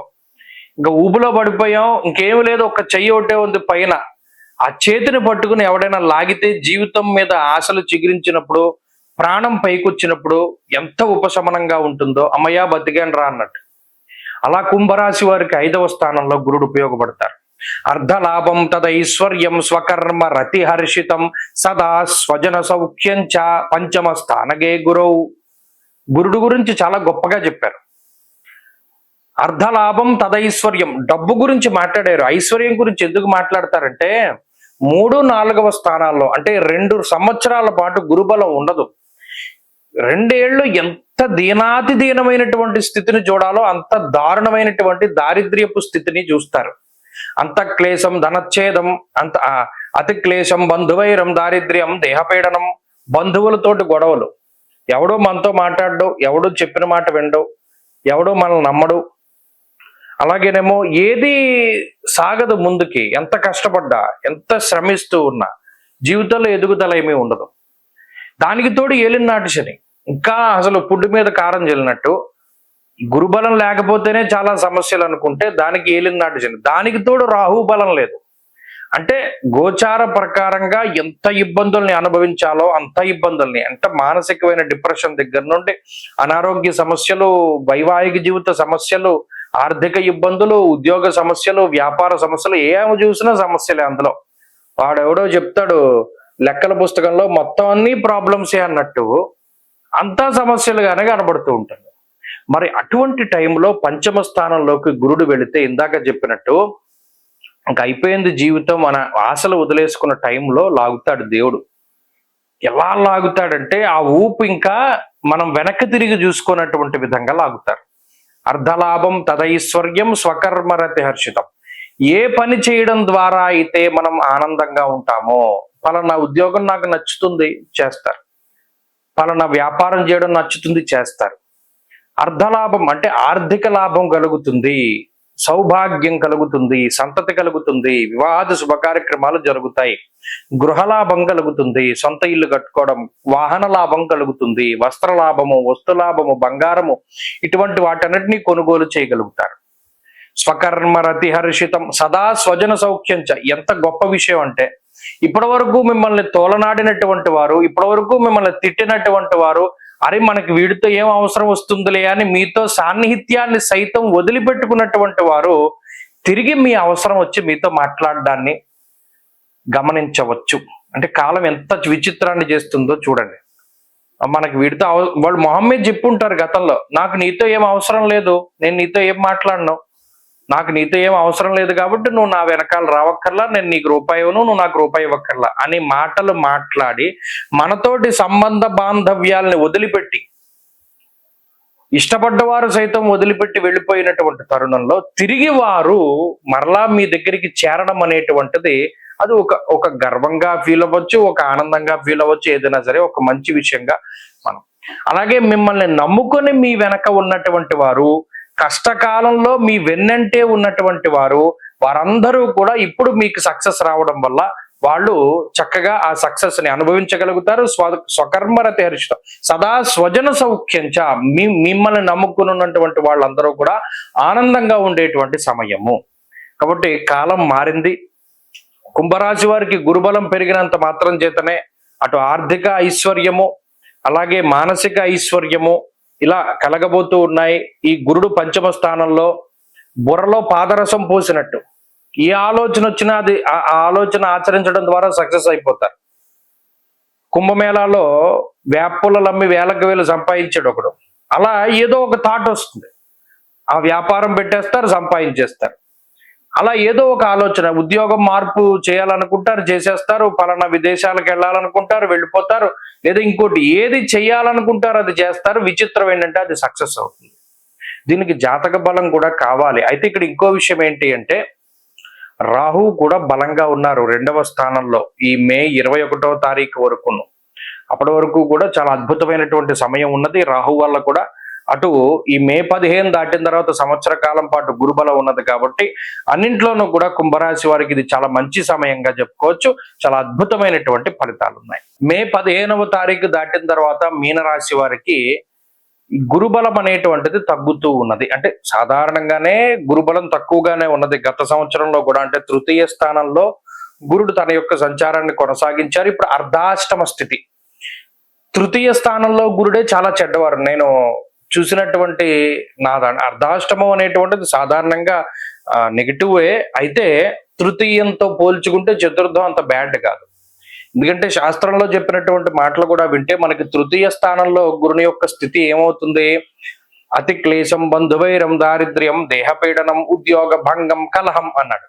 ఇంకా ఊబులో పడిపోయాం, ఇంకేమి లేదు, ఒక చెయ్యి ఒకటే ఉంది పైన, ఆ చేతిని పట్టుకుని ఎవడైనా లాగితే జీవితం మీద ఆశలు చిగురించినప్పుడు, ప్రాణం పైకొచ్చినప్పుడు ఎంత ఉపశమనంగా ఉంటుందో. అమ్మయ్య బతికాను రా అన్నట్టు. అలా కుంభరాశి వారికి 5వ స్థానంలో గురుడు ఉపయోగపడతారు. అర్ధలాభం తదైశ్వర్యం స్వకర్మ రతిహర్షితం సదా స్వజన సౌఖ్యం చ పంచమ స్థానగే గురవు. గురుడు గురించి చాలా గొప్పగా చెప్పారు. అర్ధలాభం తదైశ్వర్యం, డబ్బు గురించి మాట్లాడారు. ఐశ్వర్యం గురించి ఎందుకు మాట్లాడతారంటే 3, 4వ స్థానాల్లో అంటే 2 సంవత్సరాల పాటు గురుబలం ఉండదు. 2 ఏళ్ళు ఎంత దీనాతి దీనమైనటువంటి స్థితిని చూడాలో అంత దారుణమైనటువంటి దారిద్ర్యపు స్థితిని చూస్తారు. అంత క్లేశం, ధనచ్ఛేదం, అంత అతి క్లేశం, బంధువైరం, దారిద్ర్యం, దేహపీడనం, బంధువులతోటి గొడవలు, ఎవడో మనతో మాట్లాడడు, ఎవడో చెప్పిన మాట వినడు, ఎవడో మనల్ని నమ్మడు. అలాగేనేమో ఏది సాగదు ముందుకి, ఎంత కష్టపడ్డా, ఎంత శ్రమిస్తూ ఉన్నా జీవితంలో ఎదుగుదల ఏమీ ఉండదు. దానికి తోడు ఏలినాటి శని, ఇంకా అసలు పుడ్డు మీద కారం చల్లినట్టు. గురుబలం లేకపోతేనే చాలా సమస్యలు అనుకుంటే దానికి ఏలినాటి శని, దానికి తోడు రాహు బలం లేదు. అంటే గోచార ప్రకారంగా ఎంత ఇబ్బందుల్ని అనుభవించాలో అంత ఇబ్బందుల్ని, అంటే మానసికమైన డిప్రెషన్ దగ్గర నుండి అనారోగ్య సమస్యలు, వైవాహిక జీవిత సమస్యలు, ఆర్థిక ఇబ్బందులు, ఉద్యోగ సమస్యలు, వ్యాపార సమస్యలు, ఏమి చూసినా సమస్యలే. అందులో వాడెవడో చెప్తాడు లెక్కల పుస్తకంలో మొత్తం అన్ని ప్రాబ్లమ్సే అన్నట్టు అంతా సమస్యలుగానే కనబడుతూ ఉంటుంది. మరి అటువంటి టైంలో పంచమ స్థానంలోకి గురుడు వెళితే ఇందాక చెప్పినట్టు ఇంకా అయిపోయింది జీవితం, మన ఆశలు వదిలేసుకున్న టైంలో లాగుతాడు దేవుడు. ఎలా లాగుతాడంటే ఆ ఊపు ఇంకా మనం వెనక్కి తిరిగి చూసుకున్నటువంటి విధంగా లాగుతారు. అర్ధలాభం తదైశ్వర్యం స్వకర్మరతి హర్షితం. ఏ పని చేయడం ద్వారా అయితే మనం ఆనందంగా ఉంటామో, పలానా ఉద్యోగం నాకు నచ్చుతుంది చేస్తారు, పలానా వ్యాపారం చేయడం నచ్చుతుంది చేస్తారు. అర్ధలాభం అంటే ఆర్థిక లాభం కలుగుతుంది, సౌభాగ్యం కలుగుతుంది, సంతతి కలుగుతుంది, వివాహాది శుభ కార్యక్రమాలు జరుగుతాయి, గృహలాభం కలుగుతుంది, సొంత ఇల్లు కట్టుకోవడం, వాహన లాభం కలుగుతుంది, వస్త్ర లాభము, వస్తు లాభము, బంగారము, ఇటువంటి వాటన్నిటినీ కొనుగోలు చేయగలుగుతారు. స్వకర్మరతి హర్షితం సదా స్వజన సౌఖ్యంచ. ఎంత గొప్ప విషయం అంటే ఇప్పటి వరకు మిమ్మల్ని తోలనాడినటువంటి వారు, ఇప్పటి వరకు మిమ్మల్ని తిట్టినటువంటి వారు, అరే మనకి వీడితో ఏం అవసరం వస్తుందిలే అని మీతో సాన్నిహిత్యాన్ని సైతం వదిలిపెట్టుకున్నటువంటి వారు తిరిగి మీ అవసరం వచ్చి మీతో మాట్లాడడాన్ని గమనించవచ్చు. అంటే కాలం ఎంత విచిత్రాన్ని చేస్తుందో చూడండి. మనకి వీడితో వాళ్ళు మొహం మీద చెప్పుంటారు గతంలో, నాకు నీతో ఏం అవసరం లేదు, నేను నీతో ఏం మాట్లాడను, నాకు నీతో ఏం అవసరం లేదు కాబట్టి నువ్వు నా వెనకాల రావక్కర్లా, నేను నీకు రూపాయి ఇవ్వను, నువ్వు నాకు రూపాయి ఇవ్వక్కర్లా అని మాటలు మాట్లాడి మనతోటి సంబంధ బాంధవ్యాల్ని వదిలిపెట్టి, ఇష్టపడ్డవారు సైతం వదిలిపెట్టి వెళ్ళిపోయినటువంటి తరుణంలో తిరిగి వారు మరలా మీ దగ్గరికి చేరడం అనేటువంటిది అది ఒక గర్వంగా ఫీల్ అవ్వచ్చు, ఒక ఆనందంగా ఫీల్ అవ్వచ్చు, ఏదైనా సరే ఒక మంచి విషయంగా మనం. అలాగే మిమ్మల్ని నమ్ముకొని మీ వెనక ఉన్నటువంటి వారు, కష్టకాలంలో మీ వెన్నంటే ఉన్నటువంటి వారు, వారందరూ కూడా ఇప్పుడు మీకు సక్సెస్ రావడం వల్ల వాళ్ళు చక్కగా ఆ సక్సెస్ ని అనుభవించగలుగుతారు. స్వకర్మరతి హర్షితం సదా స్వజన సౌఖ్యంచ. మిమ్మల్ని నమ్ముకుని ఉన్నటువంటి వాళ్ళందరూ కూడా ఆనందంగా ఉండేటువంటి సమయము. కాబట్టి కాలం మారింది. కుంభరాశి వారికి గురుబలం పెరిగినంత మాత్రం చేతనే అటు ఆర్థిక ఐశ్వర్యము అలాగే మానసిక ఐశ్వర్యము ఇలా కలగబోతూ ఉన్నాయి. ఈ గురుడు పంచమ స్థానంలో బుర్రలో పాదరసం పోసినట్టు ఏ ఆలోచన వచ్చినా అది ఆ ఆలోచన ఆచరించడం ద్వారా సక్సెస్ అయిపోతారు. కుంభమేళాలో వేపులమ్మి వేలకు వేలు సంపాదించాడు ఒకడు. అలా ఏదో ఒక థాట్ వస్తుంది, ఆ వ్యాపారం పెట్టేస్తారు, సంపాదించేస్తారు. అలా ఏదో ఒక ఆలోచన, ఉద్యోగం మార్పు చేయాలనుకుంటారు, చేసేస్తారు, పలానా విదేశాలకు వెళ్ళాలనుకుంటారు, వెళ్ళిపోతారు, లేదా ఇంకోటి ఏది చేయాలనుకుంటారు అది చేస్తారు. విచిత్రం ఏంటంటే అది సక్సెస్ అవుతుంది. దీనికి జాతక బలం కూడా కావాలి. అయితే ఇక్కడ ఇంకో విషయం ఏంటి అంటే రాహు కూడా బలంగా ఉన్నారు 2వ స్థానంలో ఈ మే 21వ తారీఖు వరకును. అప్పటి వరకు కూడా చాలా అద్భుతమైనటువంటి సమయం ఉన్నది. రాహు వల్ల కూడా అటు ఈ మే 15 దాటిన తర్వాత సంవత్సర కాలం పాటు గురుబలం ఉన్నది కాబట్టి అన్నింట్లోనూ కూడా కుంభరాశి వారికి ఇది చాలా మంచి సమయంగా చెప్పుకోవచ్చు. చాలా అద్భుతమైనటువంటి ఫలితాలు ఉన్నాయి. మే 15వ తారీఖు దాటిన తర్వాత మీనరాశి వారికి గురుబలం అనేటువంటిది తగ్గుతూ ఉన్నది. అంటే సాధారణంగానే గురుబలం తక్కువగానే ఉన్నది గత సంవత్సరంలో కూడా. అంటే తృతీయ స్థానంలో గురుడు తన యొక్క సంచారాన్ని కొనసాగించారు. ఇప్పుడు అర్ధాష్టమ స్థితి. తృతీయ స్థానంలో గురుడే చాలా చెడ్డవారు. నేను చూసినటువంటి అర్ధాష్టమం అనేటువంటిది సాధారణంగా నెగిటివే. అయితే తృతీయంతో పోల్చుకుంటే చతుర్థం అంత బ్యాడ్ కాదు. ఎందుకంటే శాస్త్రంలో చెప్పినటువంటి మాటలు కూడా వింటే మనకి తృతీయ స్థానంలో గురుని యొక్క స్థితి ఏమవుతుంది, అతి క్లేశం బంధువైరం దారిద్ర్యం దేహపీడనం ఉద్యోగ భంగం కలహం అన్నాడు.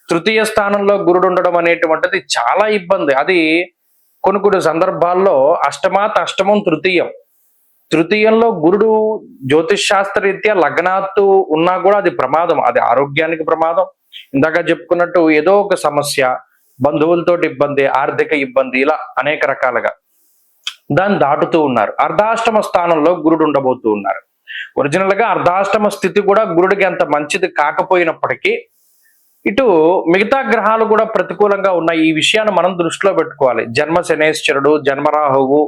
తృతీయ స్థానంలో గురుడు ఉండడం అనేటువంటిది చాలా ఇబ్బంది. అది కొన్ని సందర్భాల్లో అష్టమాత్ అష్టమం తృతీయం. తృతీయంలో గురుడు జ్యోతిష్ శాస్త్ర రీత్యా లగ్నాత్తు ఉన్నా కూడా అది ప్రమాదం, అది ఆరోగ్యానికి ప్రమాదం. ఇందాక చెప్పుకున్నట్టు ఏదో ఒక సమస్య, బంధువులతో ఇబ్బంది, ఆర్థిక ఇబ్బంది, ఇలా అనేక రకాలుగా దాన్ని దాటుతూ ఉన్నారు. అర్ధాష్టమ స్థానంలో గురుడు ఉండబోతూ ఉన్నారు. ఒరిజినల్ గా అర్ధాష్టమ స్థితి కూడా గురుడికి అంత మంచిది కాకపోయినప్పటికీ ఇటు మిగతా గ్రహాలు కూడా ప్రతికూలంగా ఉన్నాయి. ఈ విషయాన్ని మనం దృష్టిలో పెట్టుకోవాలి. జన్మ శనేశ్వరుడు, జన్మరాహువు,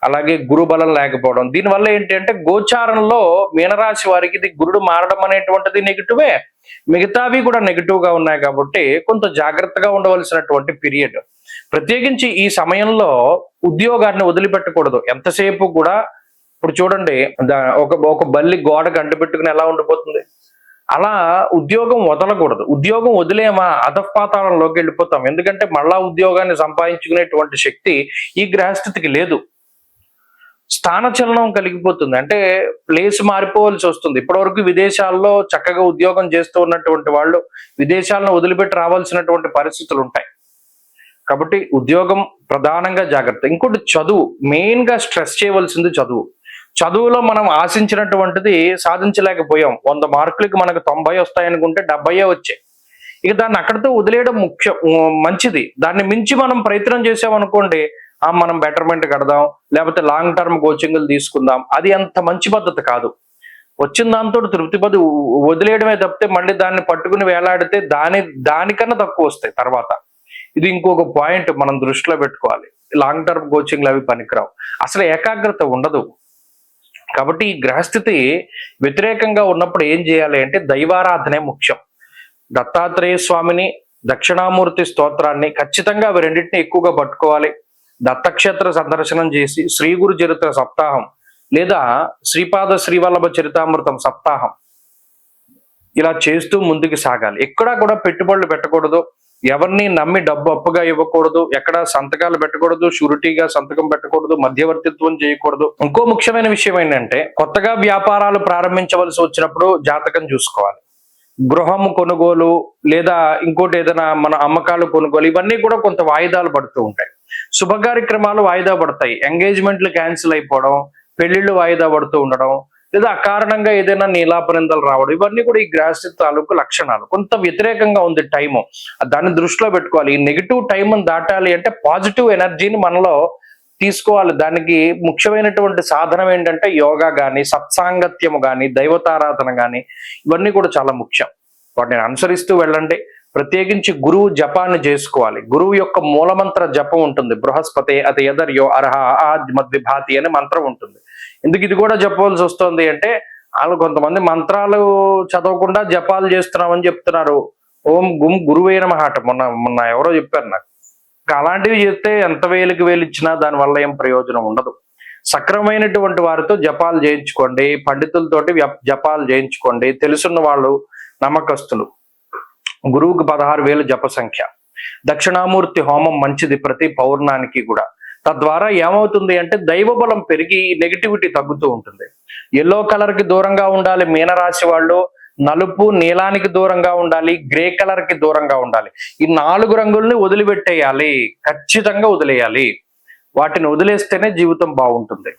అలాగే గురు బలం లేకపోవడం, దీనివల్ల ఏంటి అంటే గోచారంలో మీనరాశి వారికి ఇది గురుడు మారడం అనేటువంటిది నెగిటివే, మిగతావి కూడా నెగిటివ్ గా ఉన్నాయి. కాబట్టి కొంత జాగ్రత్తగా ఉండవలసినటువంటి పీరియడ్. ప్రత్యేకించి ఈ సమయంలో ఉద్యోగాన్ని వదిలిపెట్టకూడదు ఎంతసేపు కూడా. ఇప్పుడు చూడండి, ఒక బల్లి గోడకు అంటుపెట్టుకుని ఎలా ఉండిపోతుంది, అలా ఉద్యోగం వదలకూడదు. ఉద్యోగం వదిలేమా అధపాతాళంలోకి వెళ్ళిపోతాం. ఎందుకంటే మళ్ళా ఉద్యోగాన్ని సంపాదించుకునేటువంటి శక్తి ఈ గ్రహస్థితికి లేదు. స్థానచలనం కలిగిపోతుంది, అంటే ప్లేస్ మారిపోవాల్సి వస్తుంది. ఇప్పటివరకు విదేశాల్లో చక్కగా ఉద్యోగం చేస్తూ ఉన్నటువంటి వాళ్ళు విదేశాలను వదిలిపెట్టి రావాల్సినటువంటి పరిస్థితులు ఉంటాయి. కాబట్టి ఉద్యోగం ప్రధానంగా జాగ్రత్త. ఇంకోటి చదువు, మెయిన్ గా స్ట్రెస్ చేయవలసింది చదువు. చదువులో మనం ఆశించినటువంటిది సాధించలేకపోయాం. 100 మార్కులకి మనకు 90 వస్తాయనుకుంటే 70 వచ్చాయి. ఇక దాన్ని అక్కడితో వదిలేయడం మంచిది. దాన్ని మించి మనం ప్రయత్నం చేసామనుకోండి, మనం బెటర్మెంట్ కడదాం, లేకపోతే లాంగ్ టర్మ్ కోచింగ్లు తీసుకుందాం, అది అంత మంచి పద్ధతి కాదు. వచ్చిన దాంతో తృప్తిపది వదిలేయడమే తప్పితే మళ్ళీ దాన్ని పట్టుకుని వేలాడితే దానికన్నా తక్కువ వస్తాయి తర్వాత. ఇది ఇంకొక పాయింట్ మనం దృష్టిలో పెట్టుకోవాలి. లాంగ్ టర్మ్ కోచింగ్లు అవి పనికిరావు, అసలు ఏకాగ్రత ఉండదు. కాబట్టి ఈ గ్రహస్థితి వ్యతిరేకంగా ఉన్నప్పుడు ఏం చేయాలి అంటే దైవారాధనే ముఖ్యం. దత్తాత్రేయ స్వామిని, దక్షిణామూర్తి స్తోత్రాన్ని ఖచ్చితంగా అవి రెండింటిని ఎక్కువగా పట్టుకోవాలి. దత్తక్షేత్ర సందర్శనం చేసి శ్రీ గురు చరిత్ర సప్తాహం లేదా శ్రీపాద శ్రీవల్లభ చరితామృతం సప్తాహం ఇలా చేస్తూ ముందుకు సాగాలి. ఎక్కడా కూడా పెట్టుబడులు పెట్టకూడదు, ఎవరిని నమ్మి డబ్బు అప్పుగా ఇవ్వకూడదు, ఎక్కడ సంతకాలు పెట్టకూడదు, షూరిటీగా సంతకం పెట్టకూడదు, మధ్యవర్తిత్వం చేయకూడదు. ఇంకో ముఖ్యమైన విషయం ఏంటంటే కొత్తగా వ్యాపారాలు ప్రారంభించవలసి వచ్చినప్పుడు జాతకం చూసుకోవాలి. గృహం కొనుగోలు లేదా ఇంకోటి ఏదైనా మన అమ్మకాలు కొనుగోలు, ఇవన్నీ కూడా కొంత వాయిదాలు పడుతూ ఉంటాయి. శుభ కార్యక్రమాలు వాయిదా పడతాయి, ఎంగేజ్మెంట్లు క్యాన్సిల్ అయిపోవడం, పెళ్లిళ్ళు వాయిదా పడుతూ ఉండడం, లేదా అకారణంగా ఏదైనా నీలాపనిందలు రావడం, ఇవన్నీ కూడా ఈ గ్రహస్థితి తాలూకు లక్షణాలు. కొంత వ్యతిరేకంగా ఉంది టైము, దాన్ని దృష్టిలో పెట్టుకోవాలి. ఈ నెగిటివ్ టైంని దాటాలి అంటే పాజిటివ్ ఎనర్జీని మనలో తీసుకోవాలి. దానికి ముఖ్యమైనటువంటి సాధనం ఏంటంటే యోగా కానీ, సత్సాంగత్యము కానీ, దైవతారాధన కానీ, ఇవన్నీ కూడా చాలా ముఖ్యం. వాటిని అనుసరిస్తూ వెళ్ళండి. ప్రత్యేకించి గురువు జపాన్ని చేసుకోవాలి. గురువు యొక్క మూలమంత్ర జపం ఉంటుంది. బృహస్పతి అతి ఎదర్యో అర్హ మద్విభాతి అనే మంత్రం ఉంటుంది. ఎందుకు ఇది కూడా చెప్పవలసి వస్తుంది అంటే వాళ్ళు కొంతమంది మంత్రాలు చదవకుండా జపాలు చేస్తున్నామని చెప్తున్నారు. ఓం గుమ్ గురువే నమః మొన్న ఎవరో చెప్పారు నాకు. అలాంటివి చేస్తే ఎంత వేలికి వేలు ఇచ్చినా దానివల్ల ఏం ప్రయోజనం ఉండదు. సక్రమైనటువంటి వారితో జపాలు చేయించుకోండి, పండితులతోటి జపాలు చేయించుకోండి. తెలుసున్న వాళ్ళు, నమ్మకస్తులు. గురువుకి 16,000 జప సంఖ్య. దక్షిణామూర్తి హోమం మంచిది ప్రతి పౌర్ణానికి కూడా. తద్వారా ఏమవుతుంది అంటే దైవ బలం పెరిగి నెగిటివిటీ తగ్గుతూ ఉంటుంది. ఎల్లో కలర్ కి దూరంగా ఉండాలి మీనరాశి వాళ్ళు, నలుపు నీలానికి దూరంగా ఉండాలి, గ్రే కలర్ కి దూరంగా ఉండాలి. ఈ 4 రంగుల్ని వదిలిపెట్టేయాలి, ఖచ్చితంగా వదిలేయాలి. వాటిని వదిలేస్తేనే జీవితం బాగుంటుంది.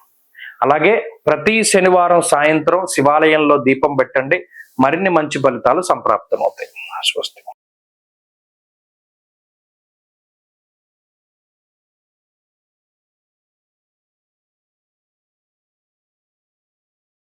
అలాగే ప్రతి శనివారం సాయంత్రం శివాలయంలో దీపం పెట్టండి, మరిన్ని మంచి ఫలితాలు సంప్రాప్తం అవుతాయి. స్వస్తి.